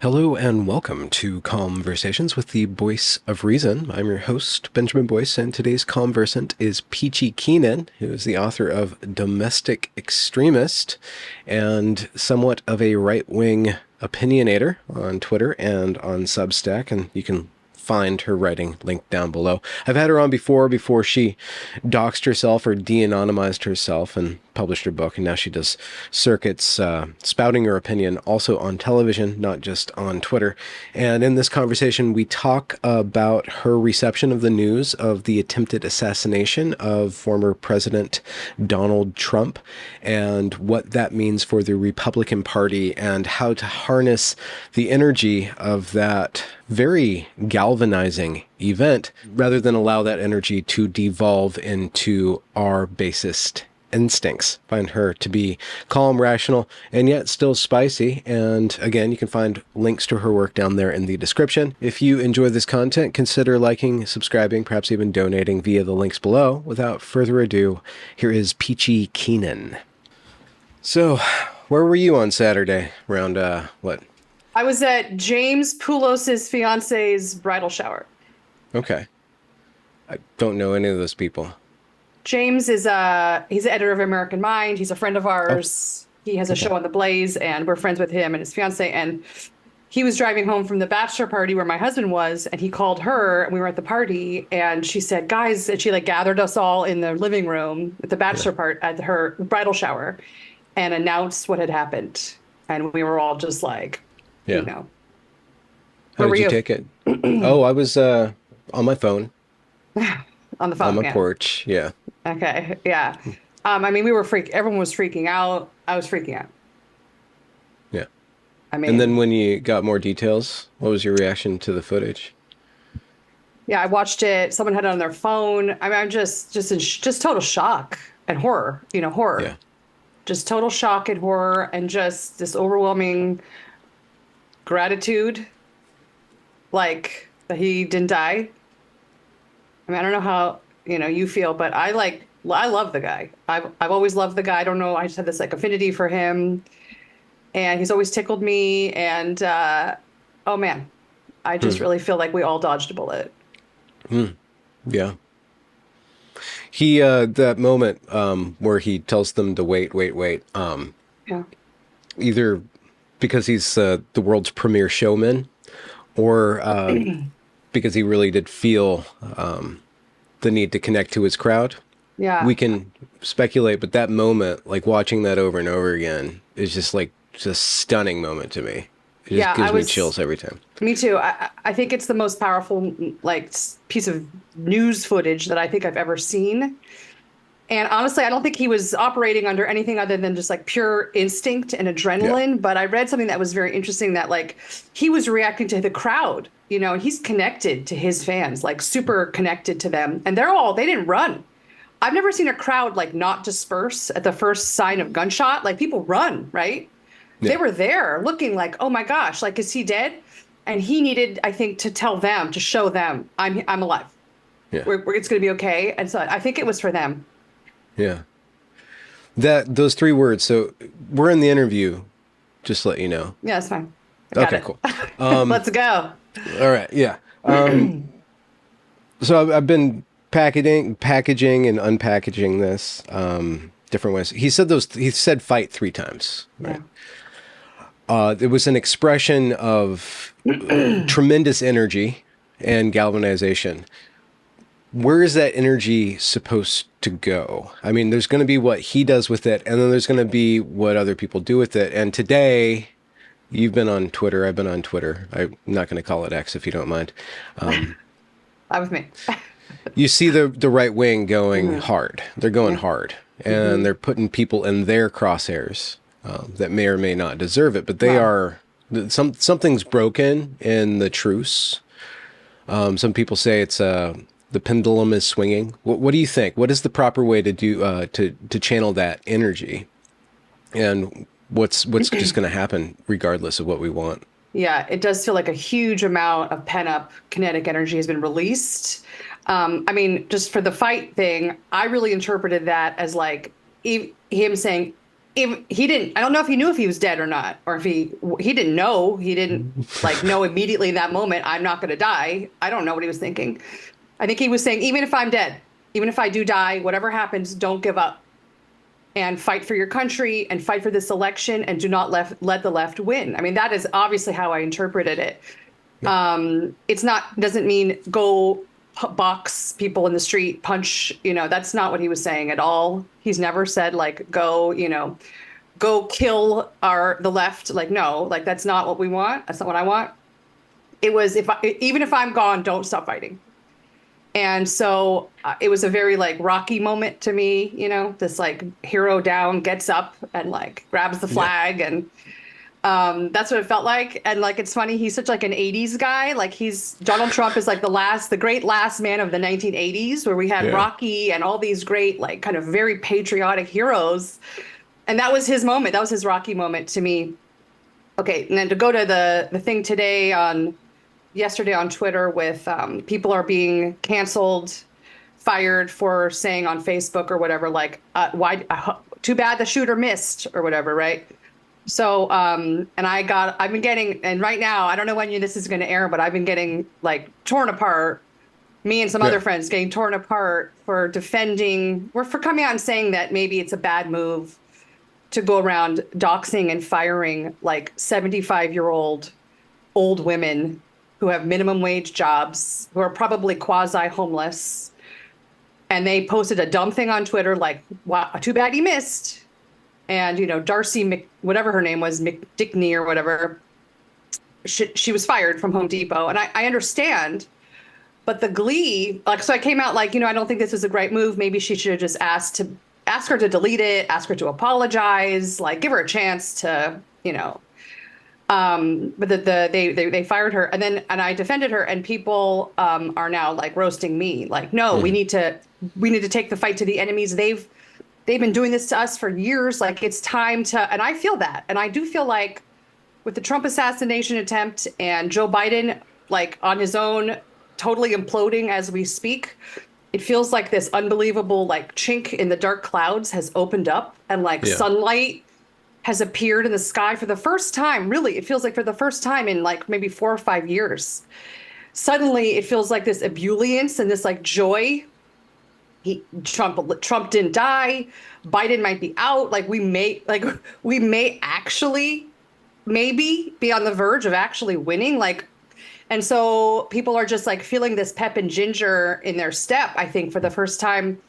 Hello and welcome to Conversations with the Voice of Reason. I'm your host, Benjamin Boyce, and today's conversant is Peachy Keenan, who is the author of Domestic Extremist and somewhat of a right-wing opinionator on Twitter and on Substack, and you can find her writing linked down below. I've had her on before she doxed herself or de-anonymized herself and published her book, and now she does circuits spouting her opinion also on television, not just on Twitter. And in this conversation, we talk about her reception of the news of the attempted assassination of former President Donald Trump and what that means for the Republican Party and how to harness the energy of that very galvanizing event rather than allow that energy to devolve into our basest instincts. Find her to be calm, rational, and yet still spicy. And again, you can find links to her work down there in the description. If you enjoy this content, consider liking, subscribing, perhaps even donating via the links below. Without further ado, here is Peachy Keenan. So, where were you on Saturday? Around, what? I was at James Poulos' fiance's bridal shower. Okay. I don't know any of those people. James is he's the editor of American Mind. He's a friend of ours. He has a show on The Blaze, and we're friends with him and his fiance. And he was driving home from the bachelor party where my husband was, and he called her, and we were at the party, and she said, guys, and she gathered us all in the living room at the bachelor part at her bridal shower and announced what had happened. And we were all just like, you know. How did you take it? Oh, I was on my phone. On the phone, on my porch, yeah. Okay, yeah. I mean, everyone was freaking out. I was freaking out. Yeah. I mean, and then when you got more details, what was your reaction to the footage? Yeah, I watched it. Someone had it on their phone. I mean, I'm just in total shock and horror. Horror. Yeah. Just total shock and horror, and just this overwhelming gratitude, like that he didn't die. I mean, I don't know how you feel, but I love the guy. I've always loved the guy. I don't know. I just had this affinity for him, and he's always tickled me. And oh man, I just really feel like we all dodged a bullet. Yeah. He that moment where he tells them to wait. Yeah. Either because he's the world's premier showman, or because he really did feel the need to connect to his crowd. Yeah. We can speculate, but that moment, watching that over and over again, is just a stunning moment to me. It just gives me chills every time. Me too. I think it's the most powerful piece of news footage that I think I've ever seen. And honestly, I don't think he was operating under anything other than just pure instinct and adrenaline. Yeah. But I read something that was very interesting that he was reacting to the crowd. He's connected to his fans, super connected to them. And they didn't run. I've never seen a crowd not disperse at the first sign of gunshot. People run, right? Yeah. They were there looking oh my gosh, is he dead? And he needed, I think, to tell them, to show them, I'm alive. Yeah. It's going to be okay. And so I think it was for them. Yeah. Those three words. So we're in the interview, just to let you know. Yeah, that's fine. Okay, cool. Let's go. All right. Yeah. So I've been packaging and unpackaging this different ways. He said fight 3 times. Right. Yeah. It was an expression of tremendous energy and galvanization. Where is that energy supposed to go? I mean, there's going to be what he does with it, and then there's going to be what other people do with it. And today, you've been on Twitter. I've been on Twitter. I'm not going to call it X if you don't mind. Not with me. You see the right wing going hard. They're going hard, and they're putting people in their crosshairs that may or may not deserve it. But they are something's broken in the truce. Some people say it's the pendulum is swinging. What do you think? What is the proper way to do to channel that energy? And what's just going to happen regardless of what we want? Yeah, it does feel like a huge amount of pent-up kinetic energy has been released. I mean, just for the fight thing, I really interpreted that as him saying, if he didn't, I don't know if he knew if he was dead or not, or if he didn't know, he didn't like know immediately in that moment, I'm not going to die. I don't know what he was thinking. I think he was saying, even if I'm dead, even if I do die, whatever happens, don't give up and fight for your country and fight for this election and do not let the left win. I mean, that is obviously how I interpreted it. It's not, doesn't mean go box people in the street, punch, that's not what he was saying at all. He's never said like, go kill the left. Like, no, like that's not what we want. That's not what I want. It was, even if I'm gone, don't stop fighting. And so it was a very like Rocky moment to me, this like hero down, gets up and like grabs the flag. Yeah. And that's what it felt like. And like, it's funny, he's such like an 80s guy. Like Donald Trump is like the great last man of the 1980s, where we had Rocky and all these great, like kind of very patriotic heroes. And that was his moment. That was his Rocky moment to me. Okay. And then to go to the thing yesterday on Twitter with people are being canceled, fired for saying on Facebook or whatever, like, why, too bad the shooter missed or whatever, right? So, and I've been getting, and right now, I don't know when this is going to air, but I've been getting like torn apart. Me and some other friends getting torn apart for coming out and saying that maybe it's a bad move to go around doxing and firing like 75-year-old old women who have minimum wage jobs, who are probably quasi-homeless. And they posted a dumb thing on Twitter like, wow, too bad he missed. And, Darcy, whatever her name was, McDickney or whatever, she was fired from Home Depot. And I understand, but the glee, like, so I came out like, I don't think this is a great move. Maybe she should have just ask her to delete it, ask her to apologize, like give her a chance to, but they fired her, and I defended her, and people are now like roasting me, like, no, we need to take the fight to the enemies. They've been doing this to us for years. Like, it's time to, and I feel that, and I do feel like with the Trump assassination attempt and Joe Biden like on his own totally imploding as we speak, it feels like this unbelievable like chink in the dark clouds has opened up, and like sunlight has appeared in the sky for the first time. Really, it feels like for the first time in like maybe 4 or 5 years. Suddenly, it feels like this ebullience and this like joy. Trump didn't die. Biden might be out. Like we may actually maybe be on the verge of actually winning. Like, and so people are just like feeling this pep and ginger in their step. I think for the first time.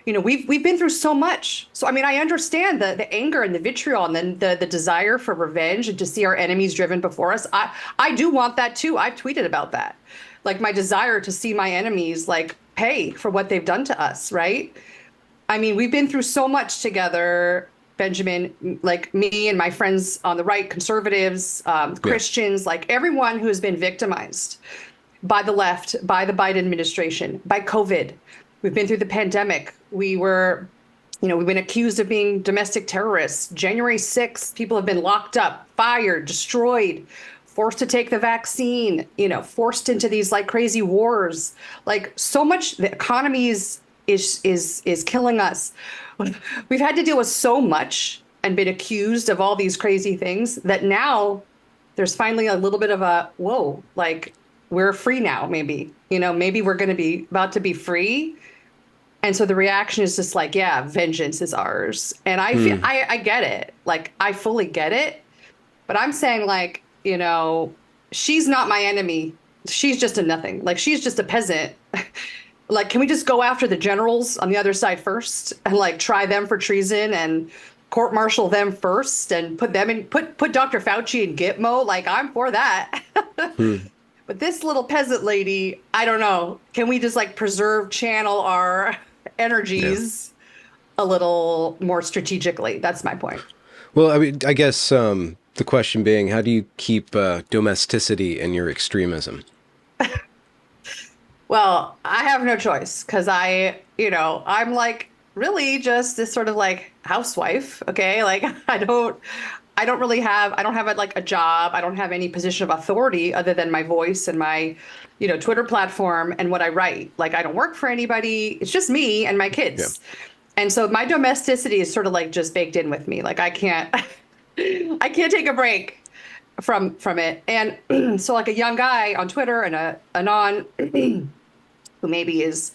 We've been through so much. So, I mean, I understand the anger and the vitriol and then the desire for revenge and to see our enemies driven before us. I do want that too. I've tweeted about that. Like my desire to see my enemies like pay for what they've done to us, right? I mean, we've been through so much together, Benjamin, like me and my friends on the right, conservatives, Christians, like everyone who has been victimized by the left, by the Biden administration, by COVID. We've been through the pandemic. We've been accused of being domestic terrorists. January 6th, people have been locked up, fired, destroyed, forced to take the vaccine, forced into these like crazy wars. Like so much, the economy is killing us. We've had to deal with so much and been accused of all these crazy things that now there's finally a little bit of a, whoa, like we're free now, maybe, maybe we're going to be about to be free. And so the reaction is just like, yeah, vengeance is ours. And I feel, I get it. Like, I fully get it. But I'm saying, like, she's not my enemy. She's just a nothing. Like, she's just a peasant. Like, can we just go after the generals on the other side first and, like, try them for treason and court-martial them first and put Dr. Fauci in Gitmo? Like, I'm for that. But this little peasant lady, I don't know. Can we just, like, channel our energies a little more strategically? That's my point. Well, I mean, I guess the question being, how do you keep domesticity in your extremism? Well, I have no choice because I'm like really just this sort of like housewife. Okay. Like I don't have like a job. I don't have any position of authority other than my voice and my, Twitter platform and what I write. Like I don't work for anybody. It's just me and my kids. And so my domesticity is sort of like just baked in with me. Like I can't I can't take a break from it. And so like a young guy on Twitter and a non who maybe is,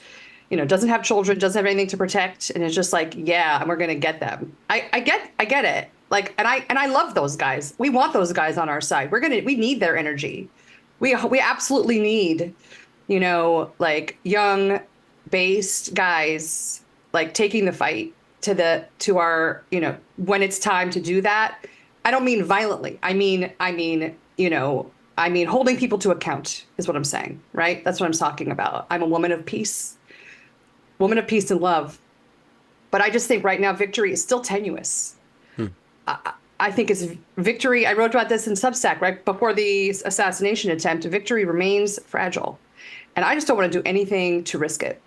doesn't have children, doesn't have anything to protect, and is just like, yeah, and we're gonna get them. I get it. Like, and I love those guys. We want those guys on our side. We need their energy. We absolutely need, like young based guys like taking the fight to our, when it's time to do that. I don't mean violently. I mean holding people to account is what I'm saying, right? That's what I'm talking about. I'm a woman of peace and love. But I just think right now victory is still tenuous. I think it's victory. I wrote about this in Substack right before the assassination attempt. Victory remains fragile. And I just don't want to do anything to risk it.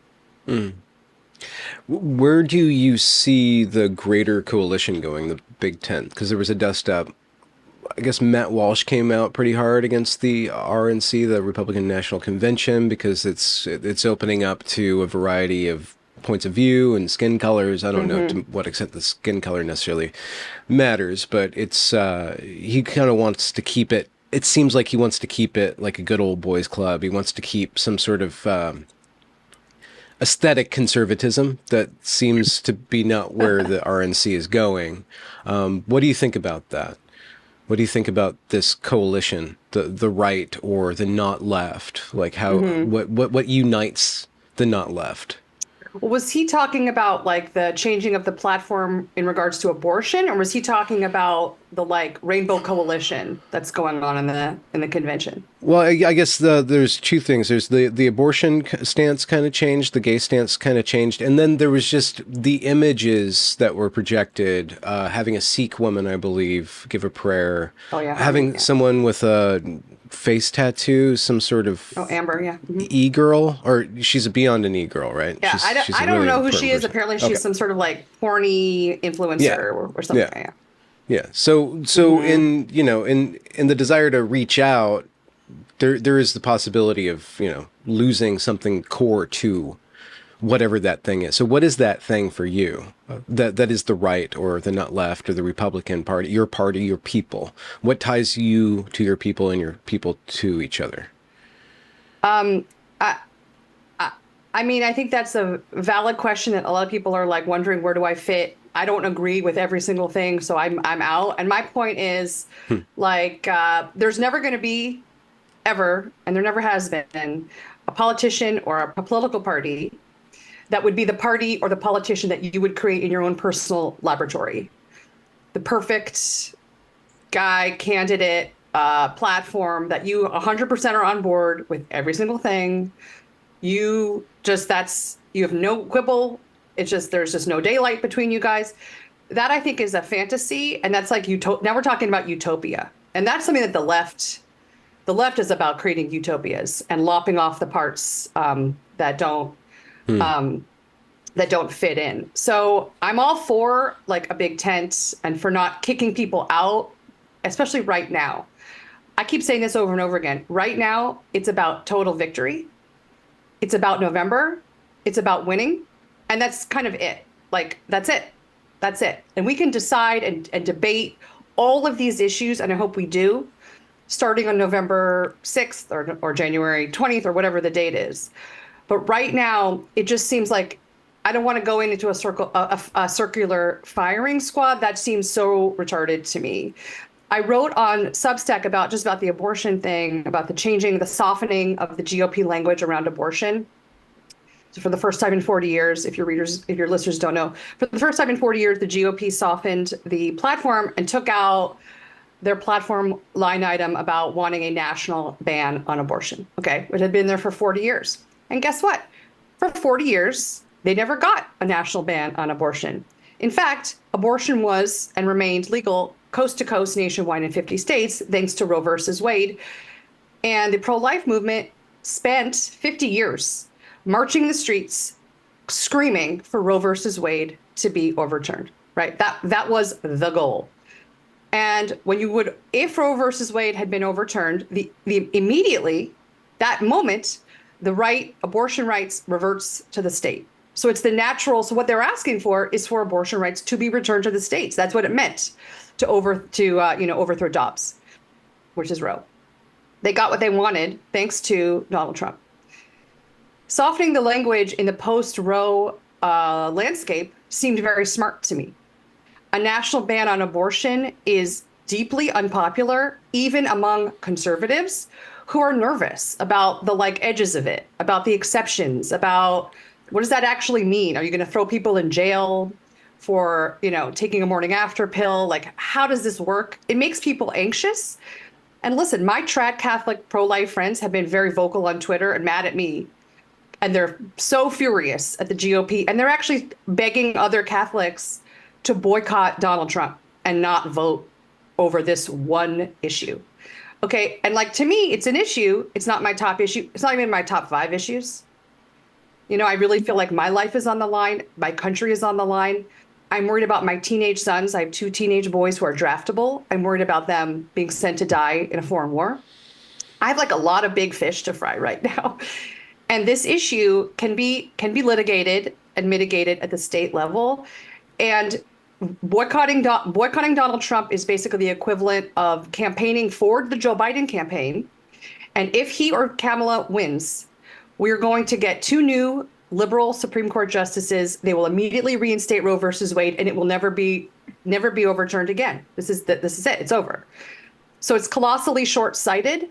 Where do you see the greater coalition going, the Big Tent? Because there was a dust up. I guess Matt Walsh came out pretty hard against the RNC, the Republican National Convention, because it's opening up to a variety of points of view and skin colors. I don't know to what extent the skin color necessarily matters, but it's he kind of wants to keep it. It seems like he wants to keep it like a good old boys club. He wants to keep some sort of aesthetic conservatism that seems to be not where the RNC is going. What do you think about that? What do you think about this coalition, the right or the not left? Like how what unites the not left? Was he talking about like the changing of the platform in regards to abortion, or was he talking about the like rainbow coalition that's going on in the convention? Well, I guess there's two things. There's the abortion stance kind of changed, the gay stance kind of changed, and then there was just the images that were projected. Having a Sikh woman, I believe, give a prayer. Oh yeah. Having someone with a face tattoo, some sort of Amber, yeah. e-girl, or she's beyond an e-girl, right? Yeah, I don't know who she is. Apparently, she's some sort of like horny influencer or something. Yeah. Yeah. So in the desire to reach out, there is the possibility of, losing something core to whatever that thing is. So what is that thing for you? That is the right or the not left or the Republican party, your people. What ties you to your people and your people to each other? I mean, I think that's a valid question that a lot of people are like wondering, where do I fit? I don't agree with every single thing, so I'm out. And my point is, there's never going to be ever, and there never has been, a politician or a political party that would be the party or the politician that you would create in your own personal laboratory. The perfect guy, candidate, platform that you 100% are on board with every single thing. You have no quibble. It's just, there's just no daylight between you guys. That I think is a fantasy. And that's like, now we're talking about utopia. And that's something that the left is about, creating utopias and lopping off the parts that don't fit in. So I'm all for like a big tent and for not kicking people out, especially right now. I keep saying this over and over again. Right now, it's about total victory. It's about November. It's about winning. And that's kind of it. Like, that's it. That's it. And we can decide and debate all of these issues, and I hope we do, starting on November 6th or January 20th or whatever the date is. But right now, it just seems like I don't want to go into a circular firing squad. That seems so retarded to me. I wrote on Substack about the abortion thing, about the softening of the GOP language around abortion. So for the first time in 40 years, if your listeners don't know, for the first time in 40 years, the GOP softened the platform and took out their platform line item about wanting a national ban on abortion. Okay, it had been there for 40 years. And guess what? For 40 years, they never got a national ban on abortion. In fact, abortion was and remained legal coast to coast nationwide in 50 states, thanks to Roe versus Wade. And the pro-life movement spent 50 years marching the streets, screaming for Roe versus Wade to be overturned, right? That was the goal. And if Roe versus Wade had been overturned, immediately, that moment, abortion rights reverts to the state. So it's the natural. So what they're asking for is for abortion rights to be returned to the states. That's what it meant to overthrow Dobbs, which is Roe. They got what they wanted thanks to Donald Trump. Softening the language in the post-Roe landscape seemed very smart to me. A national ban on abortion is deeply unpopular, even among conservatives who are nervous about the edges of it, about the exceptions, about what does that actually mean? Are you going to throw people in jail for, taking a morning after pill? Like, how does this work? It makes people anxious. And listen, my trad Catholic pro-life friends have been very vocal on Twitter and mad at me. And they're so furious at the GOP. And they're actually begging other Catholics to boycott Donald Trump and not vote over this one issue. Okay. And to me, it's an issue. It's not my top issue. It's not even my top 5 issues. I really feel like my life is on the line. My country is on the line. I'm worried about my teenage sons. I have 2 teenage boys who are draftable. I'm worried about them being sent to die in a foreign war. I have a lot of big fish to fry right now. And this issue can be litigated and mitigated at the state level. And boycotting Donald Trump is basically the equivalent of campaigning for the Joe Biden campaign. And if he or Kamala wins, we're going to get 2 new liberal Supreme Court justices. They will immediately reinstate Roe versus Wade, and it will never be overturned again. This is it. It's over. So it's colossally short-sighted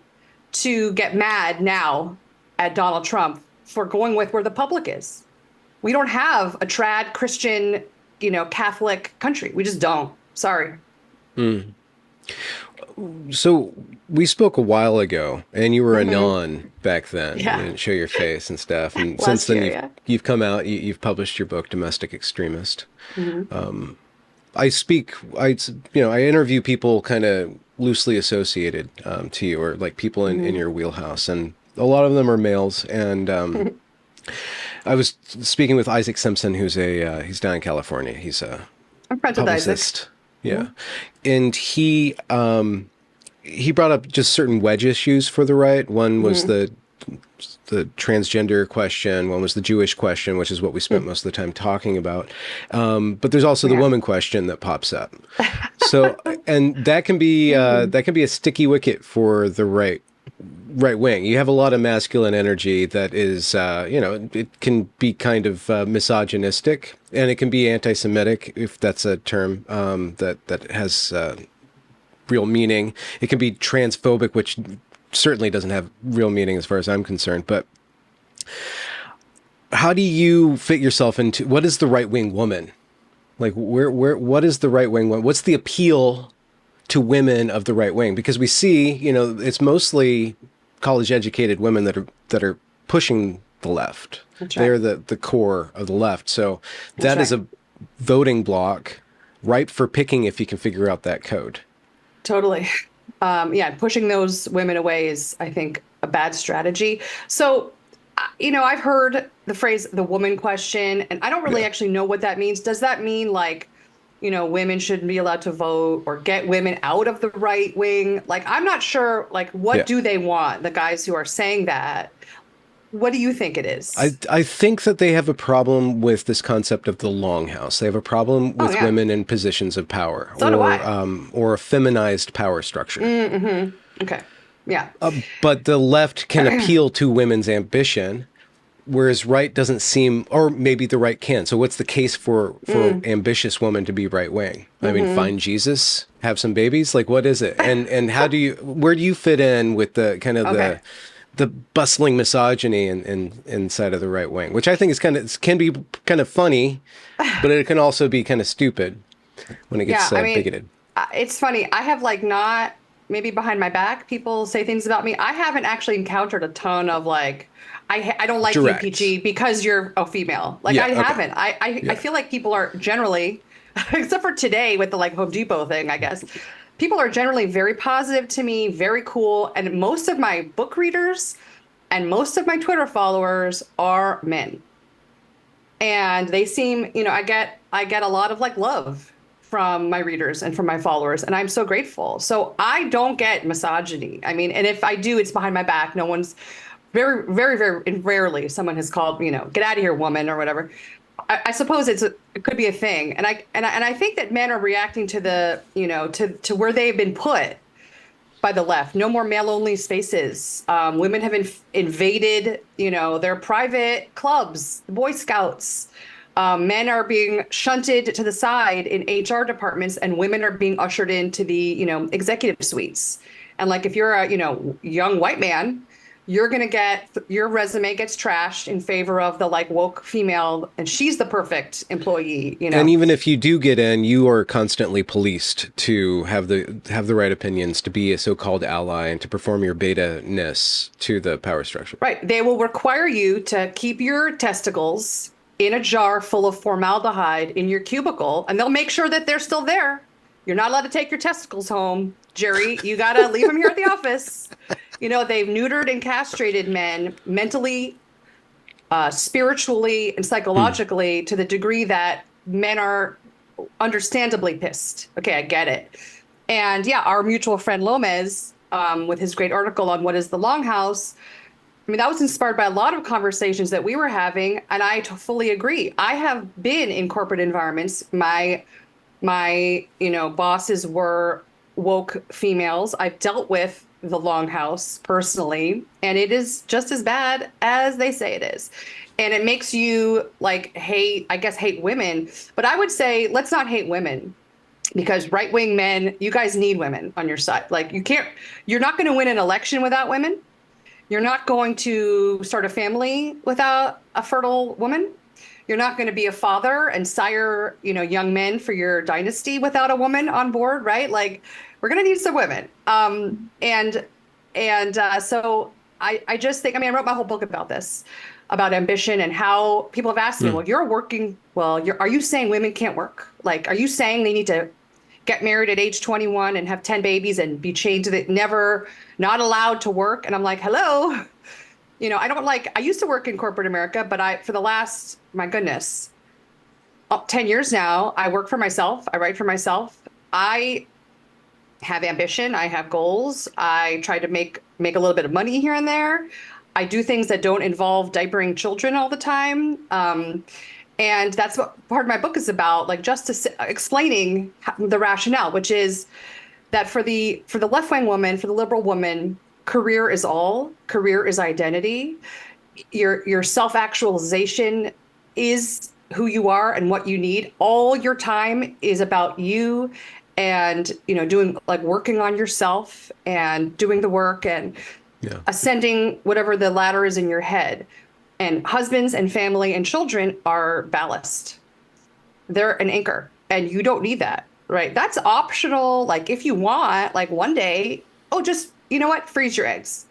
to get mad now at Donald Trump for going with where the public is. We don't have a trad Christian, Catholic country. We just don't. Sorry. So we spoke a while ago, and you were a Mm-hmm. non back then. Yeah. You didn't show your face and stuff. And Last since then, year, you've come out. You've published your book, Domestic Extremist. Mm-hmm. I interview people kind of loosely associated to you, or people in your wheelhouse, and a lot of them are males. And I was speaking with Isaac Simpson, who's he's down in California. He's a I'm friends with Isaac. publicist. Yeah. And he brought up just certain wedge issues for the right. One was the transgender question. One was the Jewish question, which is what we spent most of the time talking about. But there's also the woman question that pops up. So, and that can be a sticky wicket for the right wing. You have a lot of masculine energy that is, it can be kind of misogynistic, and it can be anti-Semitic, if that's a term that has real meaning. It can be transphobic, which certainly doesn't have real meaning as far as I'm concerned. But how do you fit yourself into what is the right-wing woman? What is the right-wing woman? What's the appeal to women of the right wing? Because we see, it's mostly college-educated women that are pushing the left. That's right. They're the core of the left. So that is a voting block ripe for picking if you can figure out that code. Totally. Pushing those women away is, I think, a bad strategy. So, I've heard the phrase the woman question, and I don't really actually know what that means. Does that mean women shouldn't be allowed to vote or get women out of the right wing? I'm not sure, what do they want, the guys who are saying that? What do you think it is? I think that they have a problem with this concept of the longhouse. They have a problem with women in positions of power, or a feminized power structure. Mm-hmm. Okay. Yeah. But the left can appeal to women's ambition, whereas right doesn't seem, or maybe the right can. So what's the case for ambitious women to be right wing? I mean, find Jesus, have some babies. What is it? And where do you fit in with the kind of the bustling misogyny inside of the right wing, which I think is can be kind of funny, but it can also be kind of stupid when it gets bigoted. It's funny. I have not, maybe behind my back, people say things about me. I haven't actually encountered a ton of I don't like Direct. you, Peachy, because you're a female. I haven't. I feel like people are generally, except for today with the Home Depot thing, I guess, people are generally very positive to me, very cool. And most of my book readers and most of my Twitter followers are men. And they seem, I get a lot of love from my readers and from my followers, and I'm so grateful. So I don't get misogyny. I mean, and if I do, it's behind my back. No one's very, very, very rarely someone has called, get out of here, woman, or whatever. I suppose it could be a thing, and I think that men are reacting to the to where they've been put by the left. No more male-only spaces. Women have invaded, their private clubs, the Boy Scouts. Men are being shunted to the side in HR departments, and women are being ushered into the, executive suites. And like, if you're a, young white man, you're gonna get your resume gets trashed in favor of the like woke female, and she's the perfect employee. And even if you do get in, you are constantly policed to have the right opinions, to be a so-called ally, and to perform your beta-ness to the power structure. Right. They will require you to keep your testicles in a jar full of formaldehyde in your cubicle, and they'll make sure that they're still there. You're not allowed to take your testicles home, Jerry. You got to leave them here at the office. They've neutered and castrated men mentally, spiritually, and psychologically to the degree that men are understandably pissed. Okay, I get it. And yeah, our mutual friend Lomez, with his great article on what is the Longhouse, I mean, that was inspired by a lot of conversations that we were having, and I fully agree. I have been in corporate environments. My bosses were woke females. I've dealt with the Longhouse personally, and it is just as bad as they say it is. And it makes you like hate women. But I would say let's not hate women, because right-wing men, you guys need women on your side. Like, you're not going to win an election without women. You're not going to start a family without a fertile woman. You're not going to be a father and sire, young men for your dynasty without a woman on board, right? Like, we're going to need some women. So I just think, I wrote my whole book about this, about ambition, and how people have asked me, are you saying women can't work? Like, are you saying they need to get married at age 21 and have 10 babies and be chained to not allowed to work? And I'm like, hello. I used to work in corporate America, but for the last, my goodness, 10 years now, I work for myself. I write for myself. I have ambition. I have goals. I try to make a little bit of money here and there. I do things that don't involve diapering children all the time. And that's what part of my book is about, like explaining the rationale, which is that for the left-wing woman, for the liberal woman, career is all. Career is identity. Your self-actualization is who you are and what you need. All your time is about you, and doing, like, working on yourself and doing the work and ascending whatever the ladder is in your head. And husbands and family and children are ballast. They're an anchor, and you don't need that, right? That's optional. Like, if you want, like, one day, just, freeze your eggs.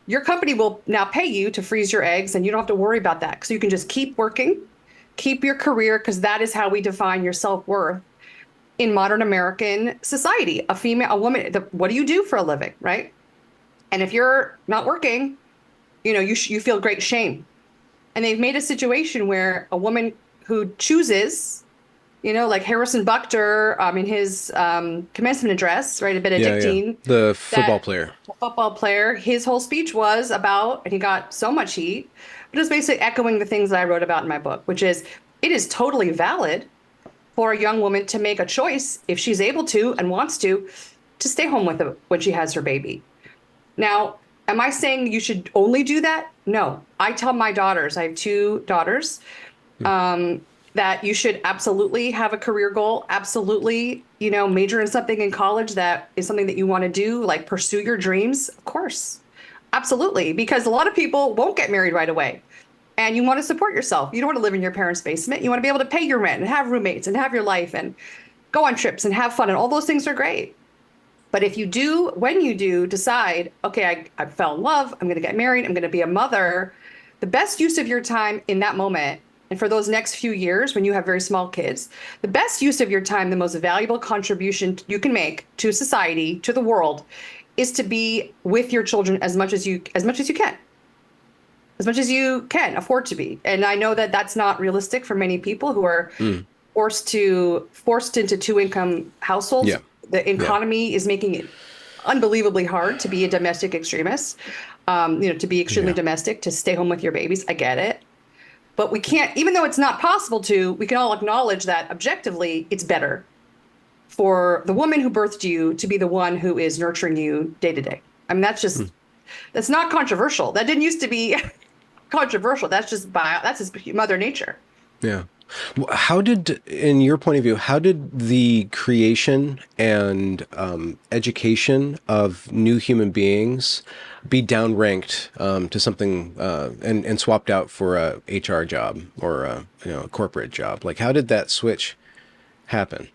Your company will now pay you to freeze your eggs, and you don't have to worry about that. So you can just keep working, keep your career, because that is how we define your self-worth in modern American society. A woman, what do you do for a living, right? And if you're not working, you feel great shame. And they've made a situation where a woman who chooses, like Harrison Buchter, in his commencement address, right, a Benedictine. The football player. The football player, his whole speech was about, and he got so much heat, but it was basically echoing the things that I wrote about in my book, which is, it is totally valid for a young woman to make a choice, if she's able to and wants to stay home with her when she has her baby. Now, am I saying you should only do that? No. I tell my daughters, I have 2 daughters, that you should absolutely have a career goal. Absolutely, major in something in college that is something that you want to do, like pursue your dreams. Of course. Absolutely. Because a lot of people won't get married right away. And you want to support yourself. You don't want to live in your parents' basement. You want to be able to pay your rent and have roommates and have your life and go on trips and have fun. And all those things are great. But when you do decide, okay, I fell in love, I'm going to get married, I'm going to be a mother, the best use of your time in that moment, and for those next few years when you have very small kids, the best use of your time, the most valuable contribution you can make to society, to the world, is to be with your children as much as you can. As much as you can afford to be. And I know that that's not realistic for many people who are forced into 2-income households. Yeah. The economy is making it unbelievably hard to be a domestic extremist, to be extremely domestic, to stay home with your babies. I get it. But we can't, even though it's not possible to, we can all acknowledge that objectively it's better for the woman who birthed you to be the one who is nurturing you day to day. I mean, that's not controversial. That didn't used to be controversial. That's just Mother Nature. Yeah. How did, in your point of view, how did the creation and education of new human beings be downranked to something and swapped out for a HR job or a corporate job? Like, how did that switch happen?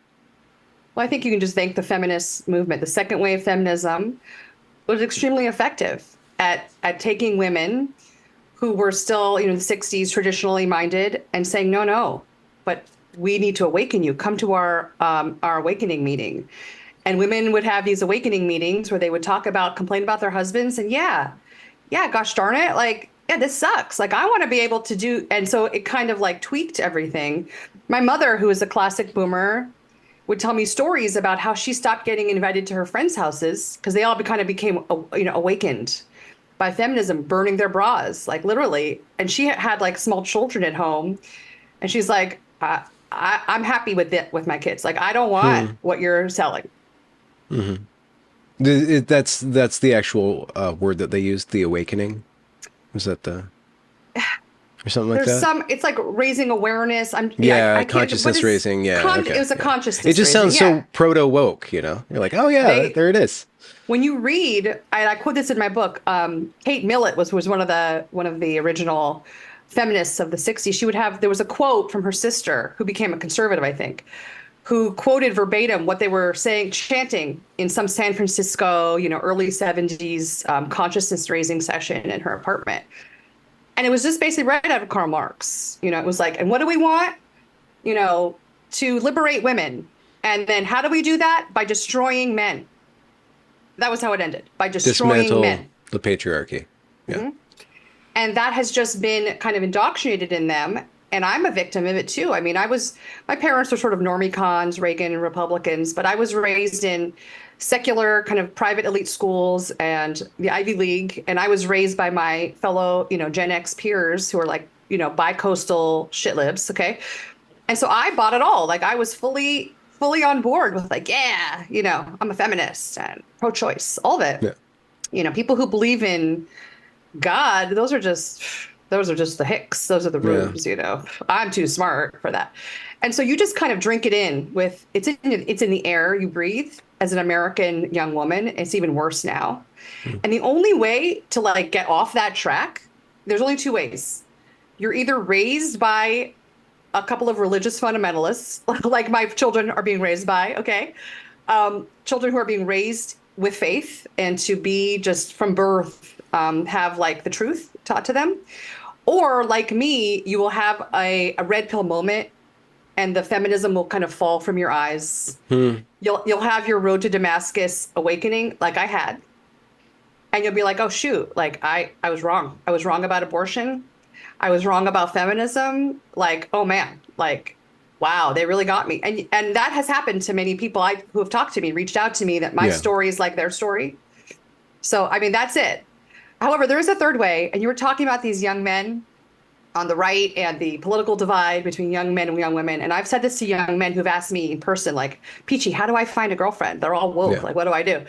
Well, I think you can just thank the feminist movement. The second wave feminism was extremely effective at taking women who were still, the 60s traditionally minded and saying, no, no, but we need to awaken you. Come to our awakening meeting. And women would have these awakening meetings where they would complain about their husbands and gosh darn it. Like, yeah, this sucks. Like, I want to be able to do. And so it kind of like tweaked everything. My mother, who is a classic boomer, would tell me stories about how she stopped getting invited to her friends' houses because they all kind of became, awakened by feminism, burning their bras, like literally. And she had like small children at home. And she's like, I'm happy with my kids. Like, I don't want what you're selling. Mm-hmm. That's the actual word that they used, the awakening. Was that or something like that? It's like raising awareness. Consciousness raising. Yeah. Okay, it was a consciousness. It just sounds so proto woke, You're like, oh yeah, there it is. When you read, and I quote this in my book, Kate Millett was one of the original feminists of the 60s. There was a quote from her sister, who became a conservative, I think, who quoted verbatim what they were saying, chanting in some San Francisco, early 70s consciousness raising session in her apartment. And it was just basically right out of Karl Marx. It was like, and what do we want? To liberate women. And then how do we do that? By destroying men. That was how it ended, by destroying Dismantle men. The patriarchy. Yeah. Mm-hmm. And that has just been kind of indoctrinated in them. And I'm a victim of it too. I mean, my parents were sort of normie cons, Reagan and Republicans, but I was raised in secular kind of private elite schools and the Ivy League. And I was raised by my fellow, Gen X peers who are like, bi-coastal shit libs. Okay. And so I bought it all. Like, I was fully on board with like, yeah, I'm a feminist and pro-choice, all of it. Yeah. People who believe in God, those are just the hicks. Those are the rubes, I'm too smart for that. And so you just kind of drink it in with, it's in the air you breathe as an American young woman. It's even worse now. And the only way to like get off that track, there's only two ways. You're either raised by a couple of religious fundamentalists, like my children are being raised by, okay? Children who are being raised with faith and to be just from birth, have like the truth taught to them. Or like me, you will have a red pill moment and the feminism will kind of fall from your eyes. You'll have your road to Damascus awakening like I had. And you'll be like, oh shoot, like I was wrong. I was wrong about abortion. I was wrong about feminism. Like, oh man, like, wow, they really got me. And that has happened to many people who have talked to me, reached out to me, that my story is like their story. So, I mean, that's it. However, there is a third way. And you were talking about these young men on the right and the political divide between young men and young women. And I've said this to young men who've asked me in person, like, Peachy, how do I find a girlfriend? They're all woke. Like, what do I do?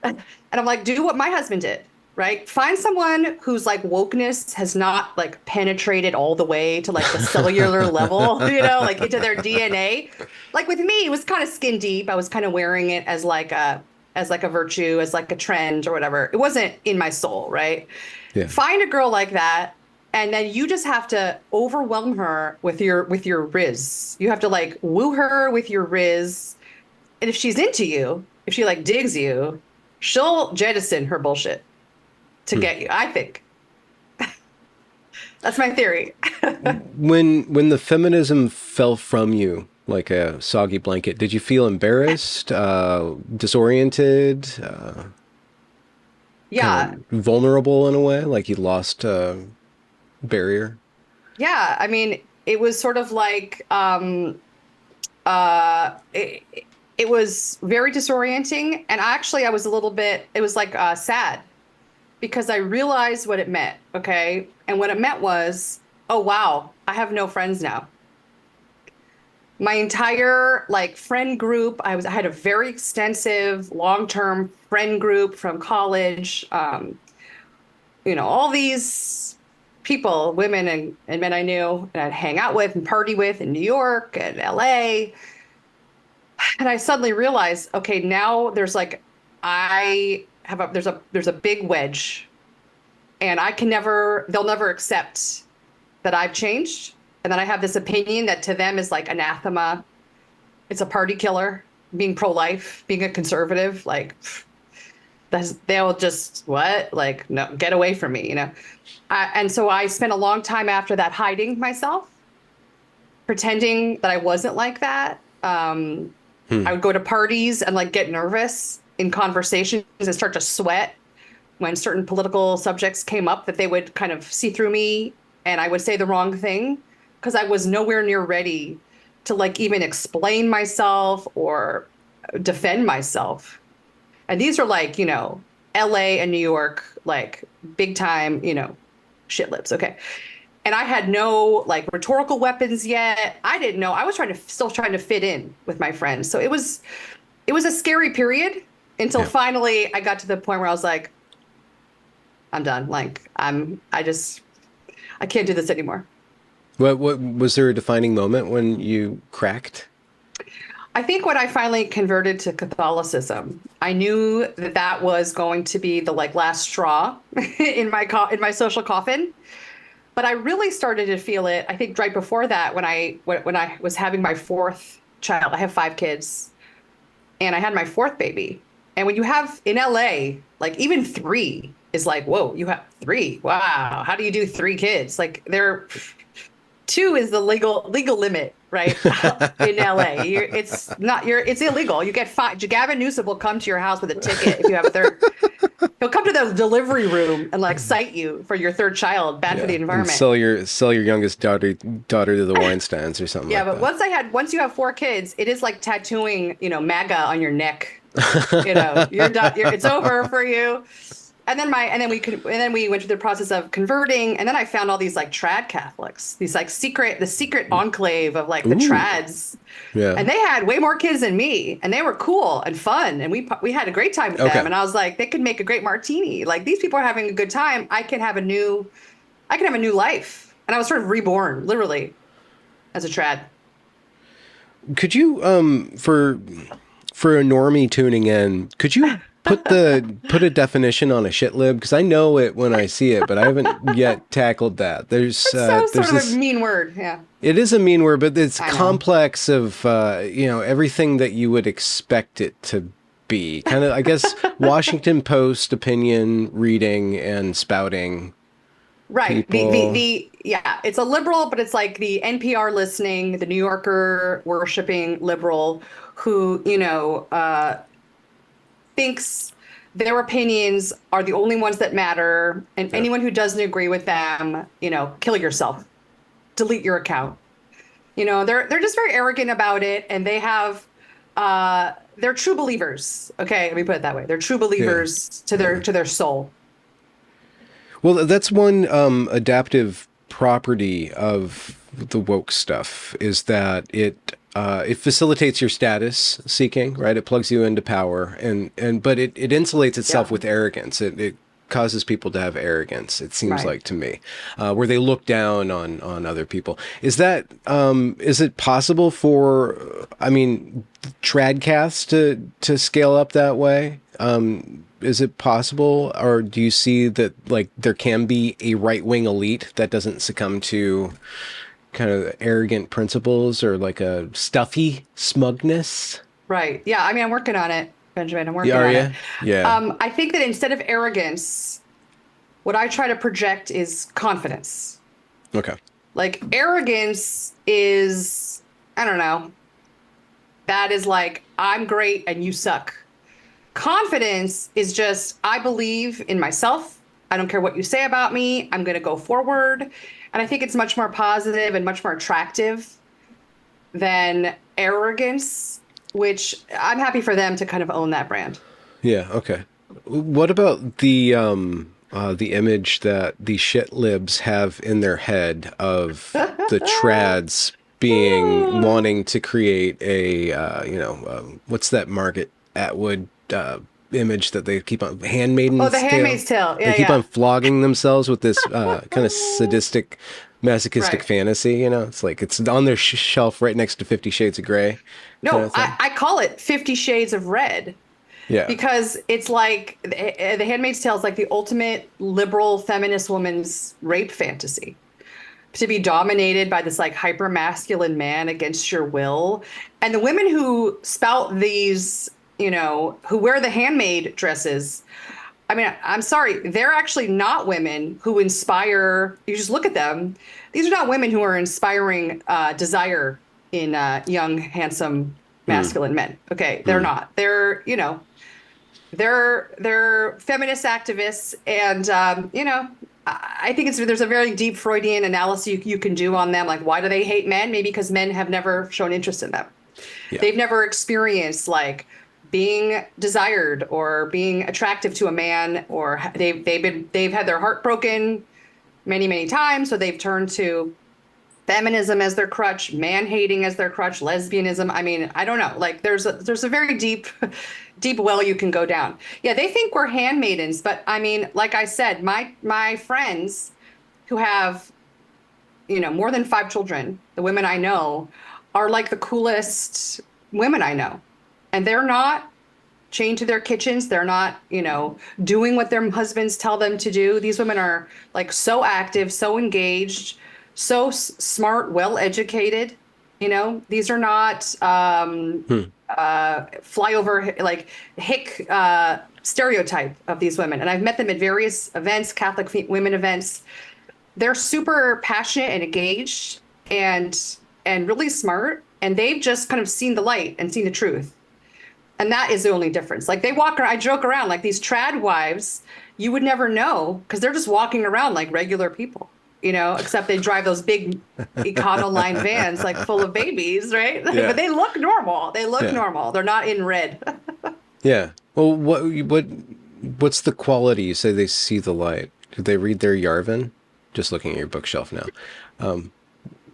And I'm like, do what my husband did. Right? Find someone whose like wokeness has not like penetrated all the way to like the cellular level, like into their DNA. Like with me, it was kind of skin deep. I was kind of wearing it as like a virtue, as like a trend or whatever. It wasn't in my soul, right? Yeah. Find a girl like that, and then you just have to overwhelm her with your riz. You have to like woo her with your riz. And if she's into you, if she like digs you, she'll jettison her bullshit to get you, I think. That's my theory. When the feminism fell from you like a soggy blanket, did you feel embarrassed, disoriented, kind of vulnerable in a way, like you lost a barrier? Yeah, I mean, it was sort of like it was very disorienting, and actually I was a little bit, it was like sad, because I realized what it meant, okay? And what it meant was, oh wow, I have no friends now. My entire like friend group, I had a very extensive long-term friend group from college. All these people, women and men I knew and I'd hang out with and party with in New York and LA. And I suddenly realized, okay, now there's like I have a there's a big wedge and they'll never accept that I've changed and that I have this opinion that to them is like anathema. It's a party killer, being pro-life, being a conservative, like they'll just what? Like, no, get away from me, and so I spent a long time after that hiding myself, pretending that I wasn't like that. I would go to parties and like get nervous in conversations and start to sweat when certain political subjects came up that they would kind of see through me and I would say the wrong thing because I was nowhere near ready to like even explain myself or defend myself. And these are like, LA and New York, like big time, shit lips. Okay. And I had no like rhetorical weapons yet. I didn't know. I was still trying to fit in with my friends. So it was a scary period until finally I got to the point where I was like, I'm done. Like I can't do this anymore. What was there a defining moment when you cracked? I think when I finally converted to Catholicism, I knew that that was going to be the like last straw in my social coffin. But I really started to feel it, I think, right before that when I was having my fourth child. I have five kids, and I had my fourth baby. And when you have in LA, like even three is like, whoa, you have three. Wow. How do you do three kids? Like two is the legal limit, right? In LA. It's illegal. You get fined. Gavin Newsom will come to your house with a ticket if you have a third. He'll come to the delivery room and like cite you for your third child. Bad for the environment. And sell your youngest daughter to the Weinsteins or something Yeah, like but that. once you have four kids, it is like tattooing, MAGA on your neck. You're done. It's over for you. And then we went through the process of converting, and then I found all these like trad Catholics, these like the secret enclave of like the trads, Yeah. and they had way more kids than me, and they were cool and fun, and we had a great time with them, and I was like, they could make a great martini. Like these people are having a good time. I can have a new life, and I was sort of reborn, literally, as a trad. Could you, for a normie tuning in, could you put a definition on a shit lib? Because I know it when I see it, but I haven't yet tackled that. There's That's there's sort of a mean word, yeah. It is a mean word, but it's I know. complex of everything that you would expect it to be. Kind of, I guess, Washington Post opinion reading and spouting. Right. People. Yeah, it's a liberal, but it's like the NPR listening, the New Yorker worshiping liberal who, thinks their opinions are the only ones that matter. And anyone who doesn't agree with them, kill yourself, delete your account. They're just very arrogant about it. And they have, they're true believers. Okay. Let me put it that way. They're true believers to their soul. Well, that's one adaptive property of the woke stuff is that it facilitates your status seeking, right? It plugs you into power, but it insulates itself with arrogance. It causes people to have arrogance. It seems like to me, where they look down on other people. Is it possible for tradcasts to scale up that way? Is it possible, or do you see that like there can be a right-wing elite that doesn't succumb to kind of arrogant principles or like a stuffy smugness? Right. Yeah. I mean, I'm working on it, Benjamin. I'm working on it. Yeah. I think that instead of arrogance, what I try to project is confidence. Okay. Like arrogance is, I don't know, that is like, I'm great and you suck. Confidence is just, I believe in myself. I don't care what you say about me. I'm going to go forward. And I think it's much more positive and much more attractive than arrogance, which I'm happy for them to kind of own that brand. Yeah. Okay. What about the the image that the shit libs have in their head of the trads being wanting to create a what's that Margaret Atwood image that they keep on Oh, The Handmaidens Tale. Handmaid's Tale. They Yeah, keep on yeah. flogging themselves with this kind of sadistic, masochistic Right. fantasy. It's like it's on their shelf right next to 50 Shades of Grey, kind No, of thing. I call it 50 Shades of Red Yeah. because it's like The Handmaid's Tale is like the ultimate liberal feminist woman's rape fantasy. To be dominated by this like hyper masculine man against your will. And the women who spout these, who wear the handmaid dresses, I mean, I'm sorry, they're actually not women who inspire. You just look at them. These are not women who are inspiring desire in young, handsome, Hmm. masculine men. Okay, they're Hmm. not. They're feminist activists, and I think there's a very deep Freudian analysis you can do on them. Like, why do they hate men? Maybe because men have never shown interest in them. Yeah. They've never experienced like being desired or being attractive to a man, or they've had their heart broken many times, so they've turned to feminism as their crutch, man hating as their crutch, lesbianism. I mean, I don't know. Like there's a very deep deep well you can go down. Yeah, they think we're handmaidens, but I mean, like I said, my friends who have, more than 5 children, the women I know are like the coolest women I know. And they're not chained to their kitchens. They're not, doing what their husbands tell them to do. These women are like so active, so engaged, so smart, well educated. These are not Hmm. flyover like hick stereotype of these women. And I've met them at various events, Catholic women events. They're super passionate and engaged and really smart. And they've just kind of seen the light and seen the truth. And that is the only difference. Like they walk around, I joke around like these trad wives, you would never know because they're just walking around like regular people, except they drive those big Econoline vans like full of babies, right? But Yeah. they look normal. They look Yeah. normal. They're not in red. Yeah. Well, what's the quality? You say they see the light. Do they read their Yarvin? Just looking at your bookshelf now. Um,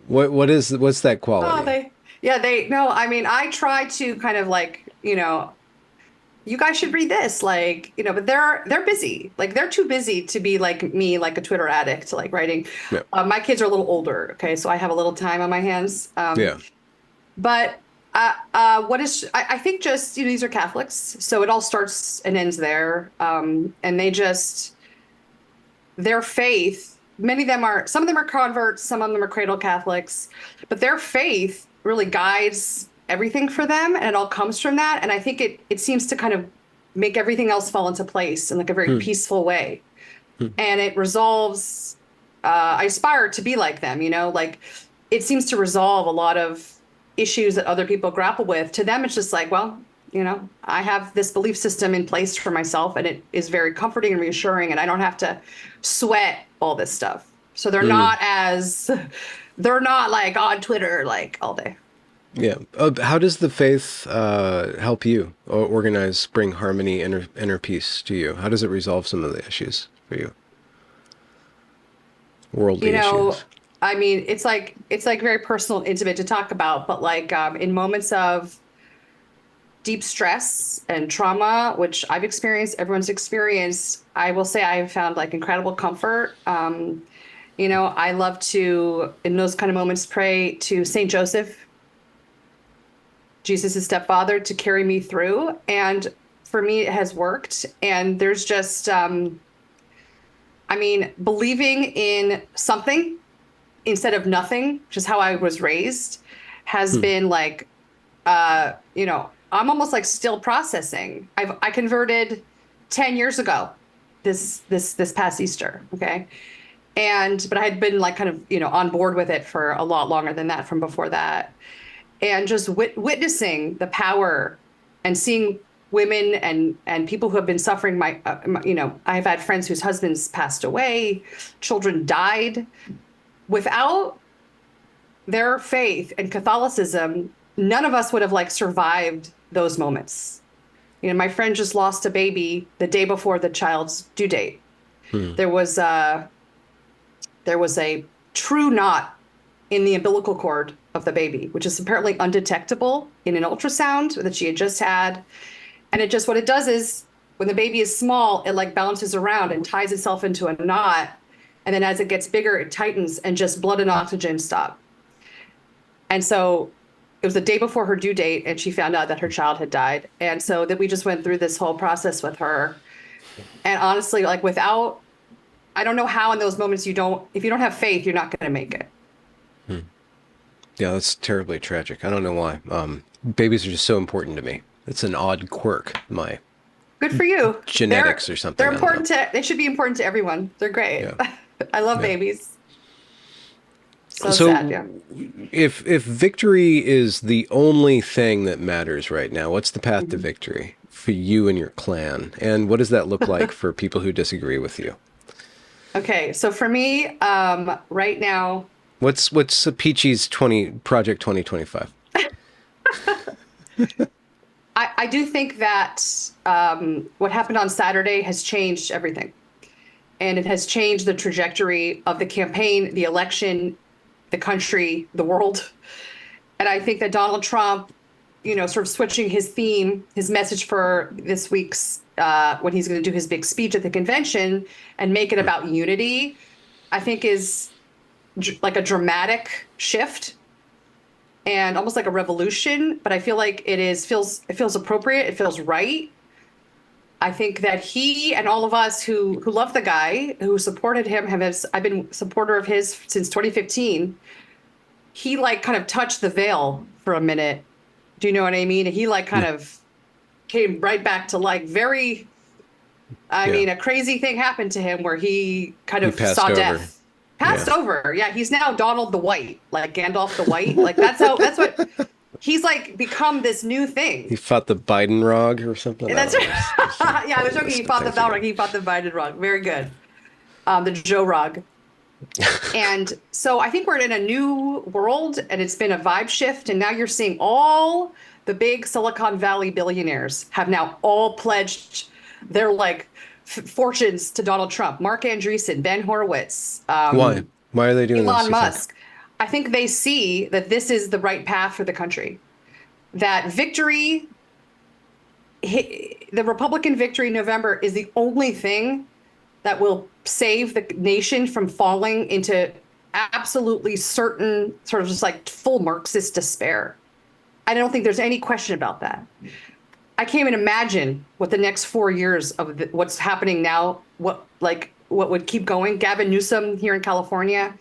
what's that Oh, quality? yeah, no, I mean, I try to kind of like, you guys should read this, like, but they're busy. Like they're too busy to be like me, like a Twitter addict, like writing. Yeah. My kids are a little older, okay, so I have a little time on my hands. Yeah. But I think just, these are Catholics, so it all starts and ends there. And their faith, some of them are converts, some of them are cradle Catholics, but their faith really guides everything for them, and it all comes from that. And I think it seems to kind of make everything else fall into place in like a very Hmm. peaceful way. Hmm. And it resolves, I aspire to be like them, like it seems to resolve a lot of issues that other people grapple with. To them, it's just like, well, I have this belief system in place for myself, and it is very comforting and reassuring, and I don't have to sweat all this stuff. So Hmm. they're not like on Twitter like all day. Yeah. How does the faith help you organize, bring harmony, inner peace to you? How does it resolve some of the issues for you? You Worldly know, issues. I mean, it's like very personal, and intimate to talk about, but like in moments of deep stress and trauma, which I've experienced, everyone's experienced, I will say I have found like incredible comfort. I love to, in those kind of moments, pray to Saint Joseph, Jesus' stepfather, to carry me through. And for me, it has worked. And there's just, believing in something instead of nothing, which is how I was raised, has Hmm. been like, I'm almost like still processing. I converted 10 years ago, this past Easter. Okay. But I had been like kind of, on board with it for a lot longer than that from before that. And just witnessing the power and seeing women and people who have been suffering I've had friends whose husbands passed away, children died without their faith and Catholicism. None of us would have like survived those moments. My friend just lost a baby the day before the child's due date. Hmm. There was a true knot in the umbilical cord of the baby, which is apparently undetectable in an ultrasound that she had just had. And it just, what it does is when the baby is small, it like bounces around and ties itself into a knot. And then as it gets bigger, it tightens and just blood and oxygen stop. And so it was the day before her due date, and she found out that her child had died. And so then we just went through this whole process with her. And honestly, like without, I don't know how in those moments if you don't have faith, you're not going to make it. Yeah, that's terribly tragic. I don't know why. Babies are just so important to me. It's an odd quirk, my Good for you. genetics or something. They're important they should be important to everyone. They're great. Yeah. I love babies. So So sad, yeah. if victory is the only thing that matters right now, what's the path to victory for you and your clan? And what does that look like for people who disagree with you? Okay, so for me, right now, What's Peachy's Project 2025? I do think that what happened on Saturday has changed everything. And it has changed the trajectory of the campaign, the election, the country, the world. And I think that Donald Trump, sort of switching his theme, his message for this week's, when he's going to do his big speech at the convention and make it about unity, I think is like a dramatic shift and almost like a revolution. But I feel like it feels appropriate. It feels right. I think that he and all of us who love the guy, who supported him, I've been a supporter of his since 2015. He like kind of touched the veil for a minute. Do you know what I mean? He like kind of came right back to like I mean, a crazy thing happened to him where he kind of saw death. Passed over. Yeah, he's now Donald the White, like Gandalf the White. Like that's what he's like become this new thing. He fought the Biden Rog or something. That's right. Yeah, I was joking. He fought the Balrog. He fought the Biden Rog. Very good. The Joe Rog. And so I think we're in a new world, and it's been a vibe shift. And now you're seeing all the big Silicon Valley billionaires have now all pledged their like fortunes to Donald Trump. Mark Andreessen, Ben Horowitz. Why? Why are they doing this? Elon Musk. I think they see that this is the right path for the country. That victory, the Republican victory in November is the only thing that will save the nation from falling into absolutely certain sort of just like full Marxist despair. I don't think there's any question about that. I can't even imagine what the next 4 years of what's happening now, what would keep going. Gavin Newsom here in California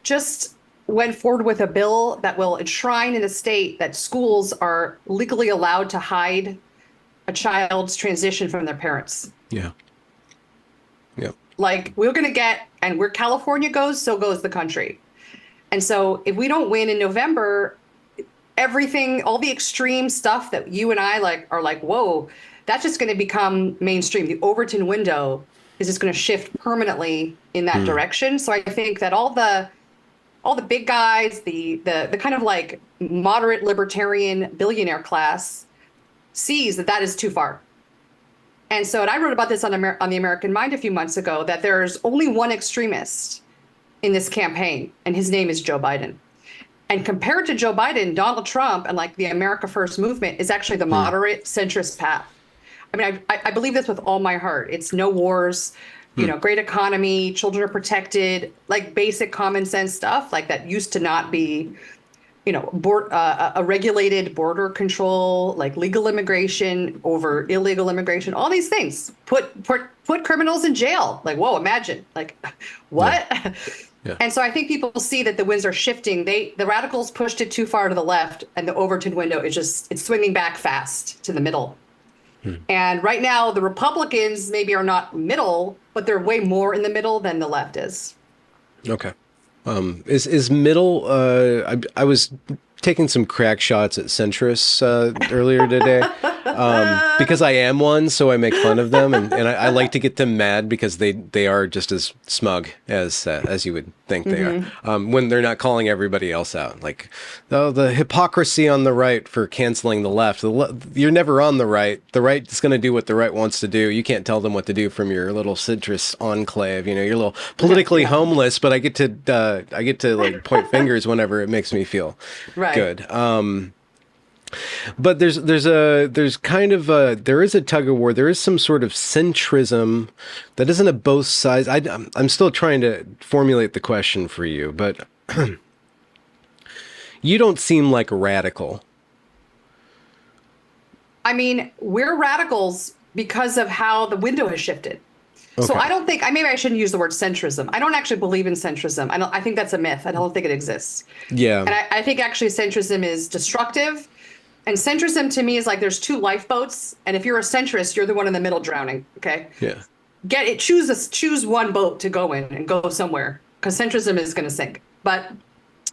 just went forward with a bill that will enshrine in a state that schools are legally allowed to hide a child's transition from their parents. Yeah. Yeah. Like we're going to get, and where California goes, so goes the country. And so if we don't win in November, everything, all the extreme stuff that you and I are like, whoa, that's just going to become mainstream. The Overton window is just going to shift permanently in that direction. So I think that all the big guys, the kind of like moderate libertarian billionaire class sees that is too far. And so, and I wrote about this on the American Mind a few months ago, that there's only one extremist in this campaign, and his name is Joe Biden. And compared to Joe Biden, Donald Trump and like the America First movement is actually the moderate centrist path. I mean, I believe this with all my heart. It's no wars, great economy, children are protected, like basic common sense stuff like that used to not be, a regulated border control, like legal immigration over illegal immigration, all these things. Put criminals in jail. Like, whoa, imagine. Like, what? Yeah. Yeah. And so I think people see that the winds are shifting. The radicals pushed it too far to the left, and the Overton window it's swinging back fast to the middle. And right now, the Republicans maybe are not middle, but they're way more in the middle than the left is. Okay. Is middle? I was taking some crack shots at centrists earlier today. Because I am one, so I make fun of them, and I like to get them mad because they are just as smug as you would think they are, when they're not calling everybody else out. Like, oh, the hypocrisy on the right for canceling the left. You're never on the right. The right is going to do what the right wants to do. You can't tell them what to do from your little centrist enclave. You know, you're a little politically homeless, but I get to like point fingers whenever it makes me feel good. But there is a tug of war. There is some sort of centrism that isn't a both sides. I'm still trying to formulate the question for you, but you don't seem like a radical. I mean, we're radicals because of how the window has shifted. Okay. So I don't think, maybe I shouldn't use the word centrism. I don't actually believe in centrism. I think that's a myth. I don't think it exists. Yeah. And I think actually centrism is destructive. And centrism to me is like there's two lifeboats, and if you're a centrist, you're the one in the middle drowning. Okay. Yeah. Choose one boat to go in and go somewhere, because centrism is going to sink. But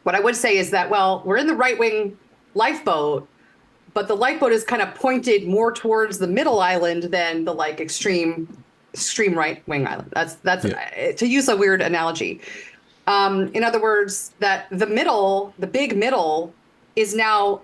what I would say is that, well, we're in the right wing lifeboat, but the lifeboat is kind of pointed more towards the middle island than the like extreme right wing island. That's to use a weird analogy. In other words, that the big middle is now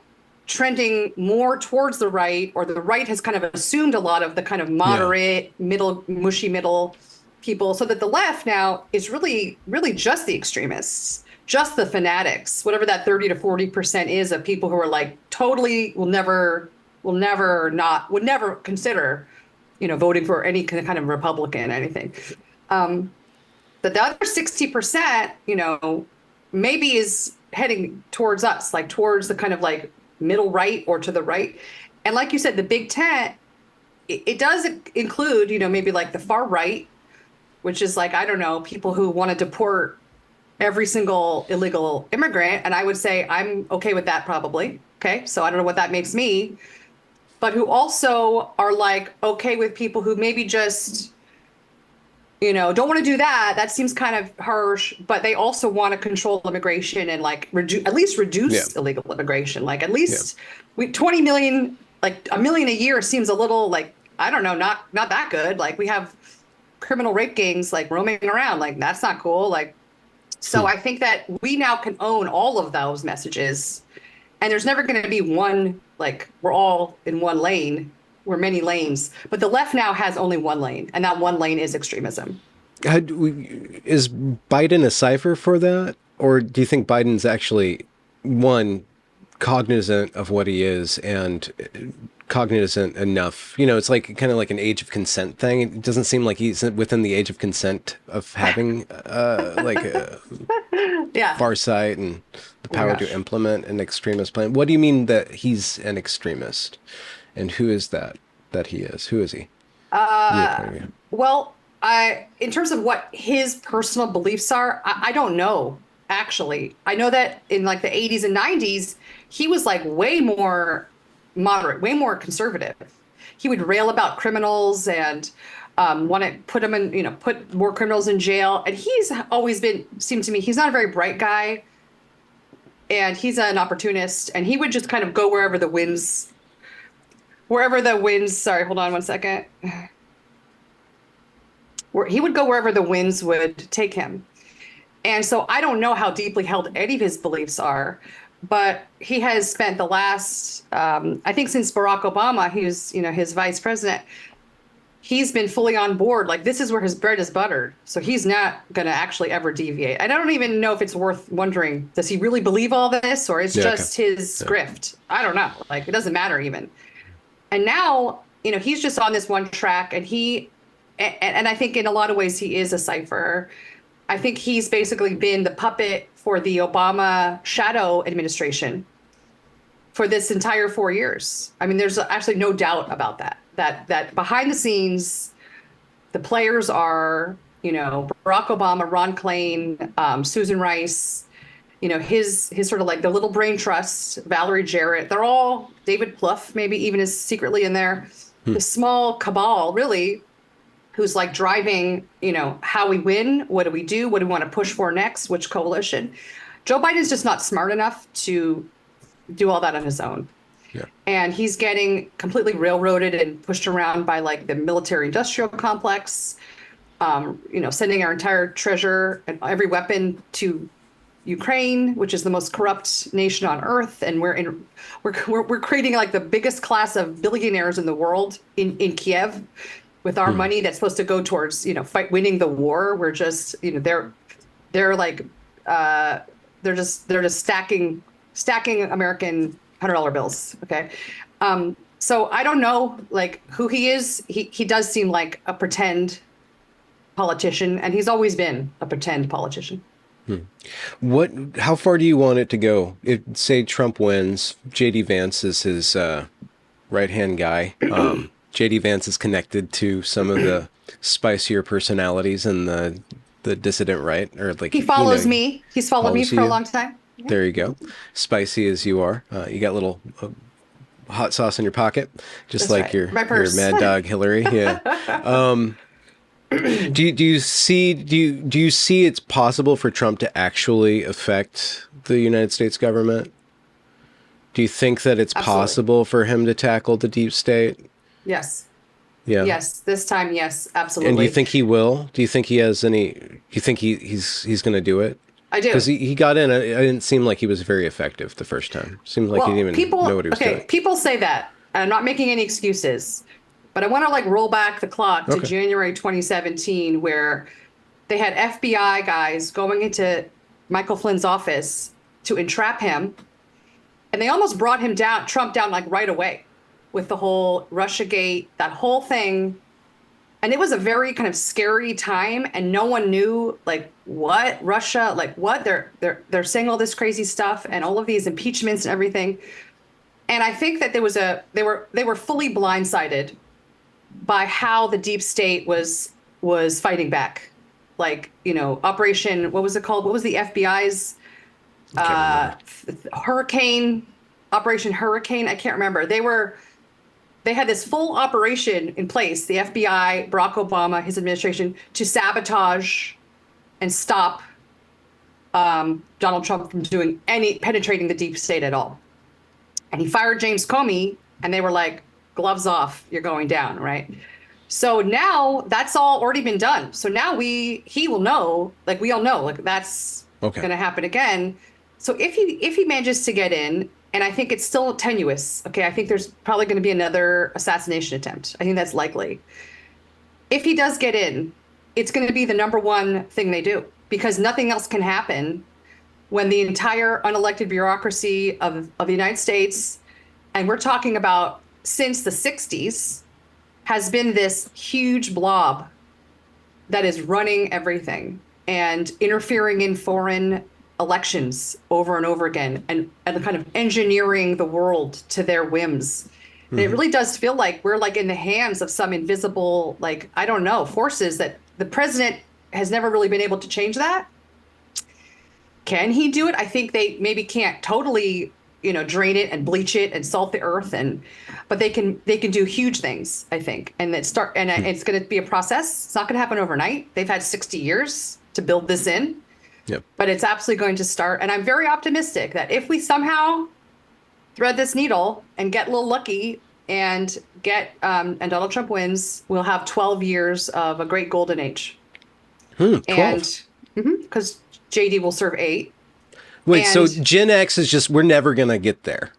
trending more towards the right, or the right has kind of assumed a lot of the kind of moderate middle, mushy middle people, so that the left now is really just the extremists, just the fanatics, whatever that 30 to 40% is of people who are like totally would never consider, voting for any kind of Republican, anything. But the other 60%, maybe is heading towards us, like towards the kind of like middle right or to the right. And like you said, the big tent, it does include, maybe like the far right, which is like, I don't know, people who want to deport every single illegal immigrant. And I would say I'm okay with that probably. Okay. So I don't know what that makes me, but who also are like, okay with people who maybe just, don't want to do that. That seems kind of harsh, but they also want to control immigration and like at least reduce illegal immigration. Like at least 20 million, like a million a year seems a little like, I don't know, not that good. Like we have criminal rape gangs like roaming around. Like that's not cool. Like, so I think that we now can own all of those messages, and there's never going to be one, like we're all in one lane. We're many lanes, but the left now has only one lane, and that one lane is extremism. Is Biden a cipher for that? Or do you think Biden's actually, one, cognizant of what he is and cognizant enough? It's like kind of like an age of consent thing. It doesn't seem like he's within the age of consent of having like a farsight and the power to implement an extremist plan. What do you mean that he's an extremist? And who is that he is? Who is he? Well, in terms of what his personal beliefs are, I don't know, actually. I know that in like the 80s and 90s, he was like way more moderate, way more conservative. He would rail about criminals and want to put them in, put more criminals in jail. And he's always seemed to me, he's not a very bright guy. And he's an opportunist. And he would just kind of go wherever the winds, sorry, hold on one second. He would go wherever the winds would take him. And so I don't know how deeply held any of his beliefs are, but he has spent the last, I think since Barack Obama, he was, his vice president, he's been fully on board. Like this is where his bread is buttered. So he's not going to actually ever deviate. I don't even know if it's worth wondering, does he really believe all this, or it's just his grift? I don't know. Like it doesn't matter even. And now, he's just on this one track, and I think in a lot of ways he is a cipher. I think he's basically been the puppet for the Obama shadow administration for this entire 4 years. I mean, there's actually no doubt about that behind the scenes, the players are, Barack Obama, Ron Klain, Susan Rice, his sort of like the little brain trust, Valerie Jarrett, they're all, David Plouffe maybe even is secretly in there. The small cabal, really, who's like driving, how we win, what do we do, what do we want to push for next, which coalition. Joe Biden's just not smart enough to do all that on his own. And he's getting completely railroaded and pushed around by like the military industrial complex, sending our entire treasure and every weapon to Ukraine, which is the most corrupt nation on earth. And we're creating like the biggest class of billionaires in the world in Kiev with our money that's supposed to go towards, winning the war. We're just, they're like, they're just stacking American $100 bills. Okay. So I don't know like who he is. He does seem like a pretend politician, and he's always been a pretend politician. How far do you want it to go? If, say, Trump wins, J.D. Vance is his right-hand guy. J.D. Vance is connected to some of the spicier personalities in the dissident right, or like he follows me. He's followed me for a long time. Yeah. There you go. Spicy as you are, you got a little hot sauce in your pocket, just That's like right. your mad dog Hillary. Yeah. Do you see it's possible for Trump to actually affect the United States government? Do you think that it's possible for him to tackle the deep state? Yes. Yeah. Yes. This time, yes, absolutely. And do you think he will? Do you think he has any? Do you think he's going to do it? I do. Because he got in. It didn't seem like he was very effective the first time. Seemed like he didn't even know what he was doing. People say that, and I'm not making any excuses. But I want to like roll back the clock to January 2017, where they had FBI guys going into Michael Flynn's office to entrap him. And they almost brought Trump down like right away with the whole Russiagate, that whole thing. And it was a very kind of scary time. And no one knew like what Russia, like what they're saying all this crazy stuff and all of these impeachments and everything. And I think that they were fully blindsided by how the deep state was fighting back. Like, Operation, what was it called? What was the FBI's Operation Hurricane? I can't remember. They had this full operation in place, the FBI, Barack Obama, his administration, to sabotage and stop Donald Trump from doing penetrating the deep state at all. And he fired James Comey, and they were like, gloves off, you're going down, right? So now that's all already been done. So now he will know, like we all know, like that's going to happen again. So if he manages to get in, and I think it's still tenuous, okay, I think there's probably going to be another assassination attempt. I think that's likely. If he does get in, it's going to be the number one thing they do, because nothing else can happen when the entire unelected bureaucracy of the United States, and we're talking about since the 60s, has been this huge blob that is running everything and interfering in foreign elections over and over again and kind of engineering the world to their whims. And it really does feel like we're like in the hands of some invisible, like, I don't know, forces that the president has never really been able to change that. Can he do it? I think they maybe can't totally drain it and bleach it and salt the earth, but they can do huge things, I think. And it's going to be a process. It's not going to happen overnight. They've had 60 years to build this in. Yep. But it's absolutely going to start. And I'm very optimistic that if we somehow thread this needle and get a little lucky and and Donald Trump wins, we'll have 12 years of a great golden age. 12. And because JD will serve 8. Wait, so Gen X is just, we're never going to get there.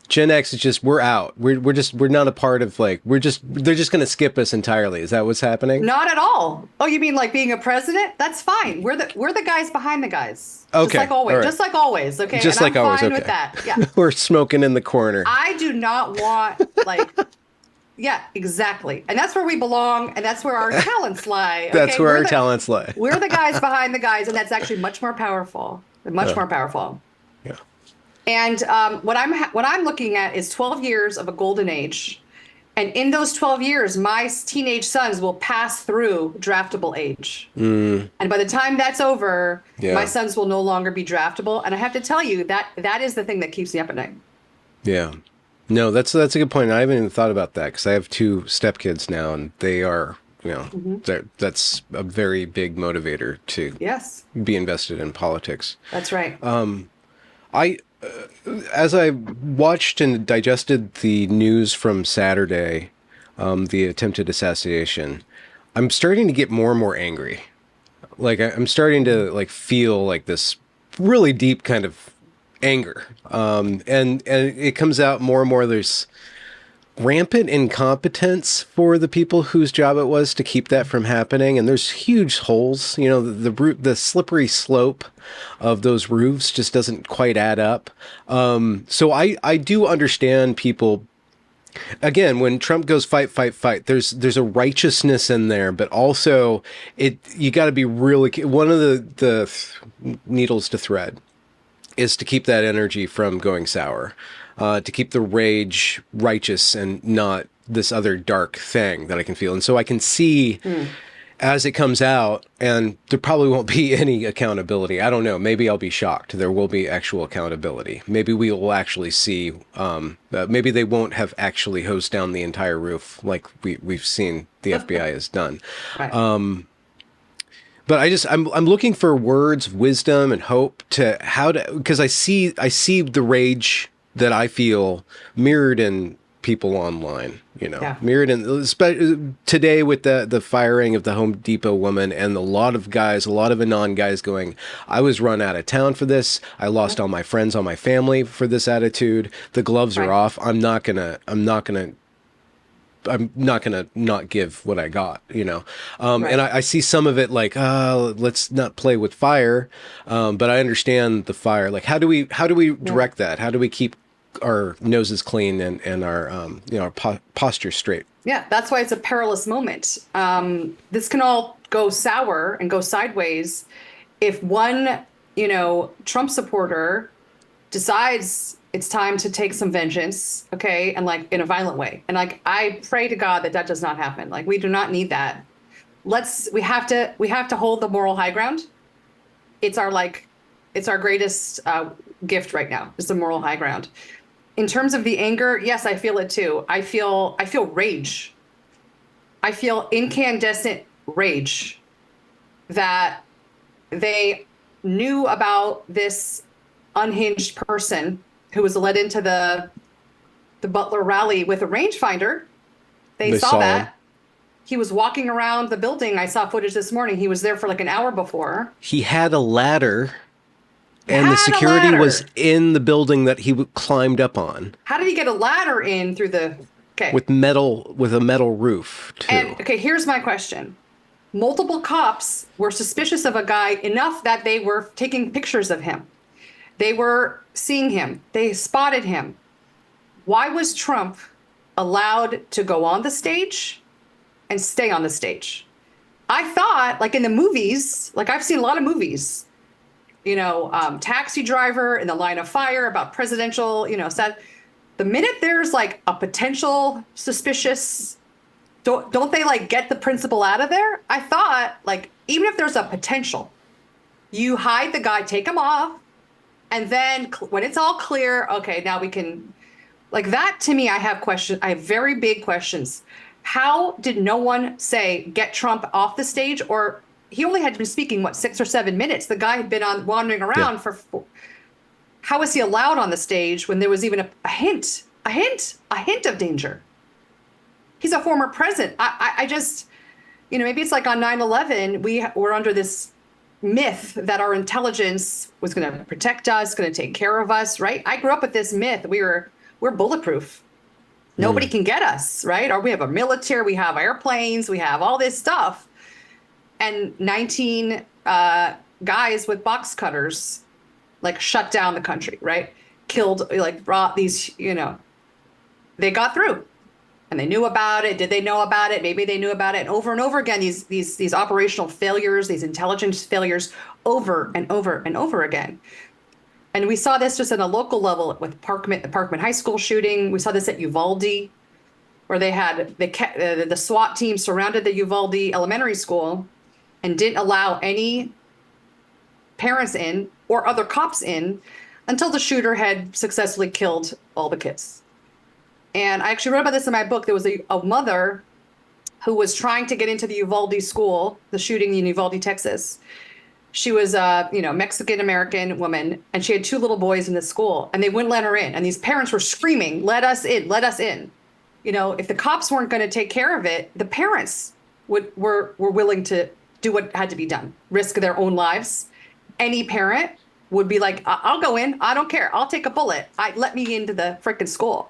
Gen X is just, we're out. We're not a part of they're just going to skip us entirely. Is that what's happening? Not at all. Oh, you mean like being a president? That's fine. We're the guys behind the guys. Okay. Just like always. Right. Just like always. Okay. Just and like I'm always. fine Okay. with that. Yeah. We're smoking in the corner. I do not want yeah, exactly. And that's where we belong. And that's where our talents lie. Okay? That's where our talents lie. We're the guys behind the guys. And that's actually much more powerful. Much more powerful. Yeah. And what I'm looking at is 12 years of a golden age. And in those 12 years, my teenage sons will pass through draftable age. And by the time that's over, my sons will no longer be draftable. And I have to tell you, that is the thing that keeps me up at night. Yeah. No, that's a good point. I haven't even thought about that because I have 2 stepkids now, and they are, that's a very big motivator to Yes. be invested in politics. That's right. as I watched and digested the news from Saturday, the attempted assassination, I'm starting to get more and more angry. Like I'm starting to like feel like this really deep kind of anger, and it comes out more and more. There's rampant incompetence for the people whose job it was to keep that from happening, and there's huge holes. You know, the slippery slope of those roofs just doesn't quite add up. So I do understand people. Again, when Trump goes fight, fight, fight, there's a righteousness in there, but also you got to be really one of the needles to thread is to keep that energy from going sour, to keep the rage righteous and not this other dark thing that I can feel. And so I can see as it comes out, and there probably won't be any accountability. I don't know. Maybe I'll be shocked. There will be actual accountability. Maybe we will actually see, maybe they won't have actually hosed down the entire roof like we've seen the FBI has done. Right. But I'm looking for words of wisdom and hope to how to, because I see the rage that I feel mirrored in people online, mirrored in today with the firing of the Home Depot woman, and a lot of Anon guys going, I was run out of town for this. I lost all my friends, all my family for this attitude. The gloves are off. I'm not gonna not give what I got, And I see some of it like, let's not play with fire. But I understand the fire. Like, how do we direct that? How do we keep our noses clean and our, our posture straight? Yeah, that's why it's a perilous moment. This can all go sour and go sideways if one, Trump supporter decides it's time to take some vengeance, okay, and like in a violent way. And like I pray to God that does not happen. Like we do not need that. We have to hold the moral high ground. It's our greatest gift right now. Is the moral high ground. In terms of the anger, yes, I feel it too. I feel rage. I feel incandescent rage that they knew about this unhinged person who was led into the Butler rally with a rangefinder. They saw that. Him. He was walking around the building. I saw footage this morning. He was there for like an hour before. He had a ladder. And the security was in the building that he climbed up on. How did he get a ladder in through the... Okay. With a metal roof, too. And, okay, here's my question. Multiple cops were suspicious of a guy enough that they were taking pictures of him. They were seeing him. They spotted him. Why was Trump allowed to go on the stage and stay on the stage? I thought, like in the movies, like I've seen a lot of movies, Taxi Driver, In the Line of Fire, about presidential, the minute there's like a potential suspicious, don't they like get the principal out of there? I thought like, even if there's a potential, you hide the guy, take him off. And then when it's all clear, okay, now we can, like that to me, I have very big questions. How did no one say, get Trump off the stage? Or he only had been speaking, 6 or 7 minutes. The guy had been wandering around for. How was he allowed on the stage when there was even a hint of danger? He's a former president. I just, maybe it's like on 9/11, we were under this myth that our intelligence was going to protect us, going to take care of us, right? I grew up with this myth. We're bulletproof. Nobody can get us, right? Or we have a military, we have airplanes, we have all this stuff. And 19 guys with box cutters, like shut down the country, right? Killed, like brought these, they got through, and they knew about it. Did they know about it? Maybe they knew about it. And over again, these operational failures, these intelligence failures, over and over and over again. And we saw this just at a local level with the Parkman High School shooting. We saw this at Uvalde, where the SWAT team surrounded the Uvalde Elementary School and didn't allow any parents in or other cops in until the shooter had successfully killed all the kids. And I actually wrote about this in my book. There was a mother who was trying to get into the Uvalde school, the shooting in Uvalde, Texas. She was a, Mexican American woman, and she had two little boys in the school, and they wouldn't let her in. And these parents were screaming, "Let us in, let us in." If the cops weren't going to take care of it, the parents were willing to do what had to be done, risk their own lives. Any parent would be like, "I'll go in. I don't care. I'll take a bullet. Let me into the frickin' school."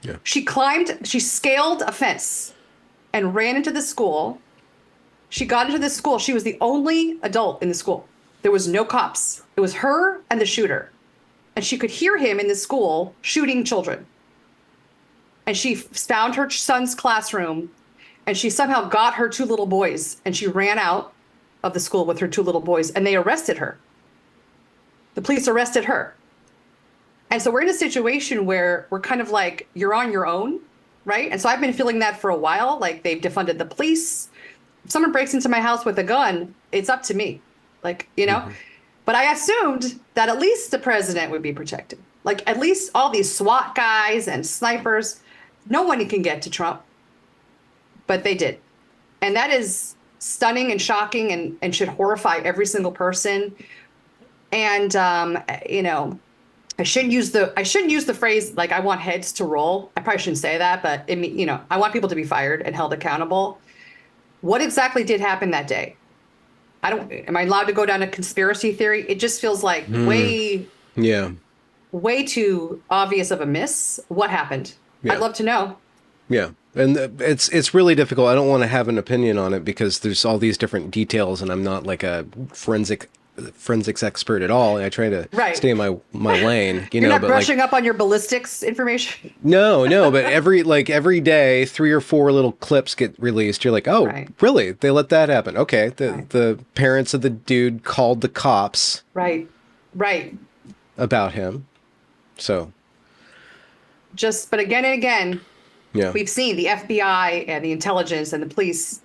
Yeah. She scaled a fence and ran into the school. She got into this school. She was the only adult in the school. There was no cops. It was her and the shooter. And she could hear him in the school shooting children. And she found her son's classroom, and she somehow got her two little boys, and she ran out of the school with her two little boys, and they arrested her. The police arrested her. And so we're in a situation where we're kind of like, you're on your own, right? And so I've been feeling that for a while. Like, they've defunded the police. If someone breaks into my house with a gun, it's up to me. Mm-hmm. But I assumed that at least the president would be protected. Like, at least all these SWAT guys and snipers, no one can get to Trump. But they did. And that is stunning and shocking and should horrify every single person. And, I shouldn't use the phrase, like, I want heads to roll. I probably shouldn't say that, but I want people to be fired and held accountable. What exactly did happen that day? Am I allowed to go down a conspiracy theory? It just feels like way too obvious of a miss. What happened? Yeah. I'd love to know. Yeah. And it's really difficult. I don't want to have an opinion on it because there's all these different details, and I'm not like a forensics expert at all. I try to stay in my lane. You're not brushing up on your ballistics information? No, but every day, 3 or 4 little clips get released. You're like, oh, really? They let that happen? Okay. The parents of the dude called the cops. Right. About him. So. But again and again, yeah, we've seen the FBI and the intelligence and the police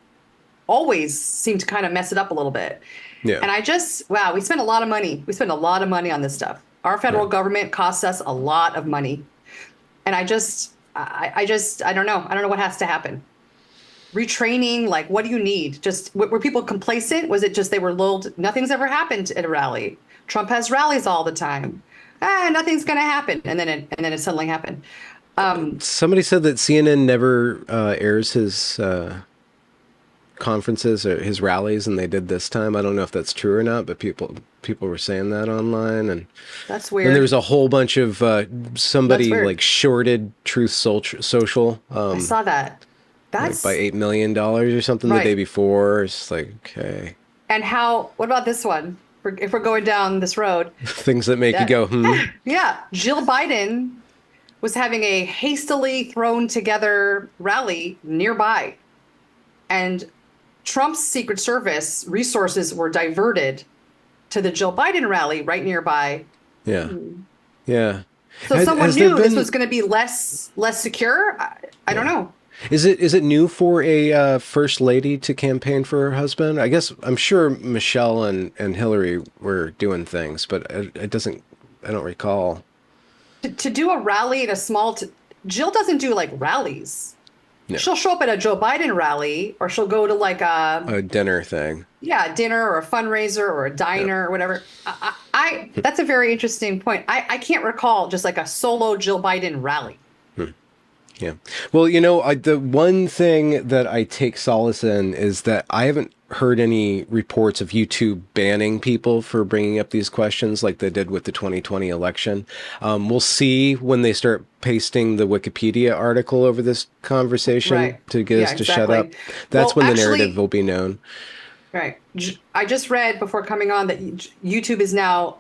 always seem to kind of mess it up a little bit. Yeah. And we spend a lot of money. We spend a lot of money on this stuff. Our federal government costs us a lot of money. And I don't know. I don't know what has to happen. Retraining, like, what do you need? Just, were people complacent? Was it just they were lulled? Nothing's ever happened at a rally. Trump has rallies all the time. Nothing's going to happen. And then it suddenly happened. Somebody said that CNN never airs his conferences or his rallies, and they did this time. I don't know if that's true or not, but people were saying that online, and that's weird. And there was a whole bunch of somebody like shorted Truth Social. I saw that. That's like by $8 million or something the day before. It's like, okay. And what about this one? If we're going down this road, things that make you go, Yeah, Jill Biden was having a hastily thrown together rally nearby, and Trump's Secret Service resources were diverted to the Jill Biden rally right nearby. Yeah. Yeah. So someone knew this was going to be less secure. I don't know. Is it new for a first lady to campaign for her husband? I guess I'm sure Michelle and Hillary were doing things, but I don't recall. To do a rally in a small, Jill doesn't do like rallies. No. She'll show up at a Joe Biden rally, or she'll go to like a dinner thing. Yeah, a dinner or a fundraiser or a diner or whatever. That's a very interesting point. I can't recall just like a solo Jill Biden rally. Yeah. Well, the one thing that I take solace in is that I haven't heard any reports of YouTube banning people for bringing up these questions like they did with the 2020 election. We'll see when they start pasting the Wikipedia article over this conversation to get us to shut up. That's when the narrative will be known. Right. I just read before coming on that YouTube is now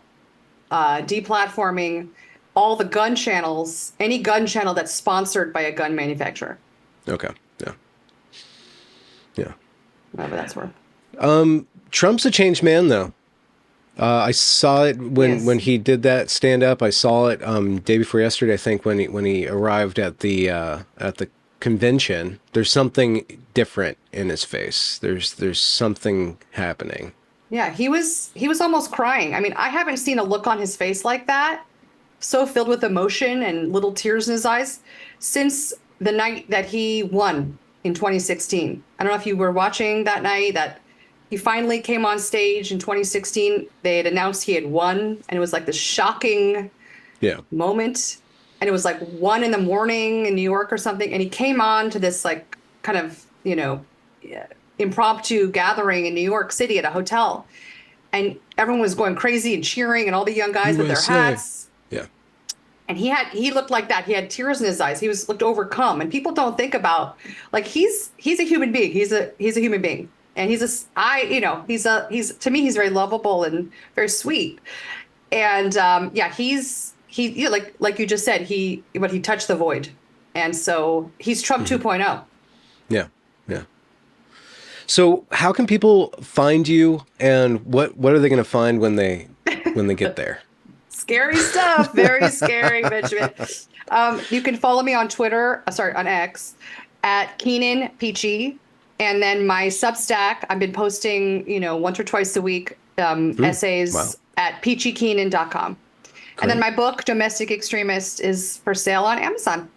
deplatforming all the gun channels, any gun channel that's sponsored by a gun manufacturer. Okay. Yeah. Yeah. Whatever that's worth. Trump's a changed man, though. I saw it when he did that stand up. I saw it day before yesterday, I think, when he arrived at the convention. There's something different in his face. There's something happening. Yeah, he was almost crying. I mean, I haven't seen a look on his face like that, so filled with emotion and little tears in his eyes, since the night that he won in 2016. I don't know if you were watching that night, that He finally came on stage in 2016. They had announced he had won, and it was like this shocking Yeah. moment. And it was like 1 a.m. in New York or something. And he came on to this like kind of, impromptu gathering in New York City at a hotel. And everyone was going crazy and cheering, and all the young guys with their USA. hats. Yeah. And he looked like that. He had tears in his eyes. He looked overcome. And people don't think about, like, he's a human being. He's a human being. And he's to me, he's very lovable and very sweet. And like you just said, he touched the void. And so he's Trump 2.0. Yeah. Yeah. So how can people find you, and what are they going to find when they get there? Scary stuff. Very scary, Benjamin. You can follow me on Twitter, on X, at Keenan Peachy. And then my Substack, I've been posting, once or twice a week, essays at peachykeenan.com. And then my book, Domestic Extremist, is for sale on Amazon.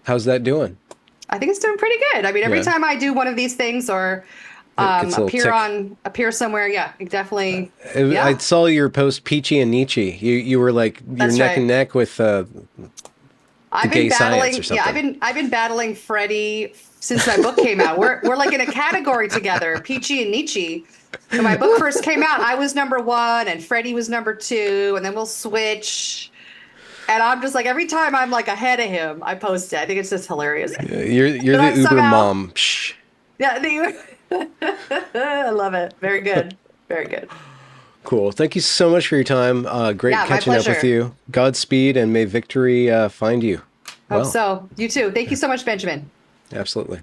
How's that doing? I think it's doing pretty good. I mean, every time I do one of these things or appear somewhere, definitely. I saw your post, Peachy and Nietzsche. You were like, you're neck and neck with the gay science or something. I've been battling Freddie since my book came out. We're like in a category together, Peachy and Nietzsche. When my book first came out, I was #1 and Freddie was #2, and then we'll switch. And I'm just like, every time I'm like ahead of him, I post it. I think it's just hilarious. Yeah, you're the Uber mom. Psh. Yeah, I love it. Very good. Very good. Cool. Thank you so much for your time. Great catching up with you. Godspeed, and may victory find you. Hope so. You too. Thank you so much, Benjamin. Absolutely.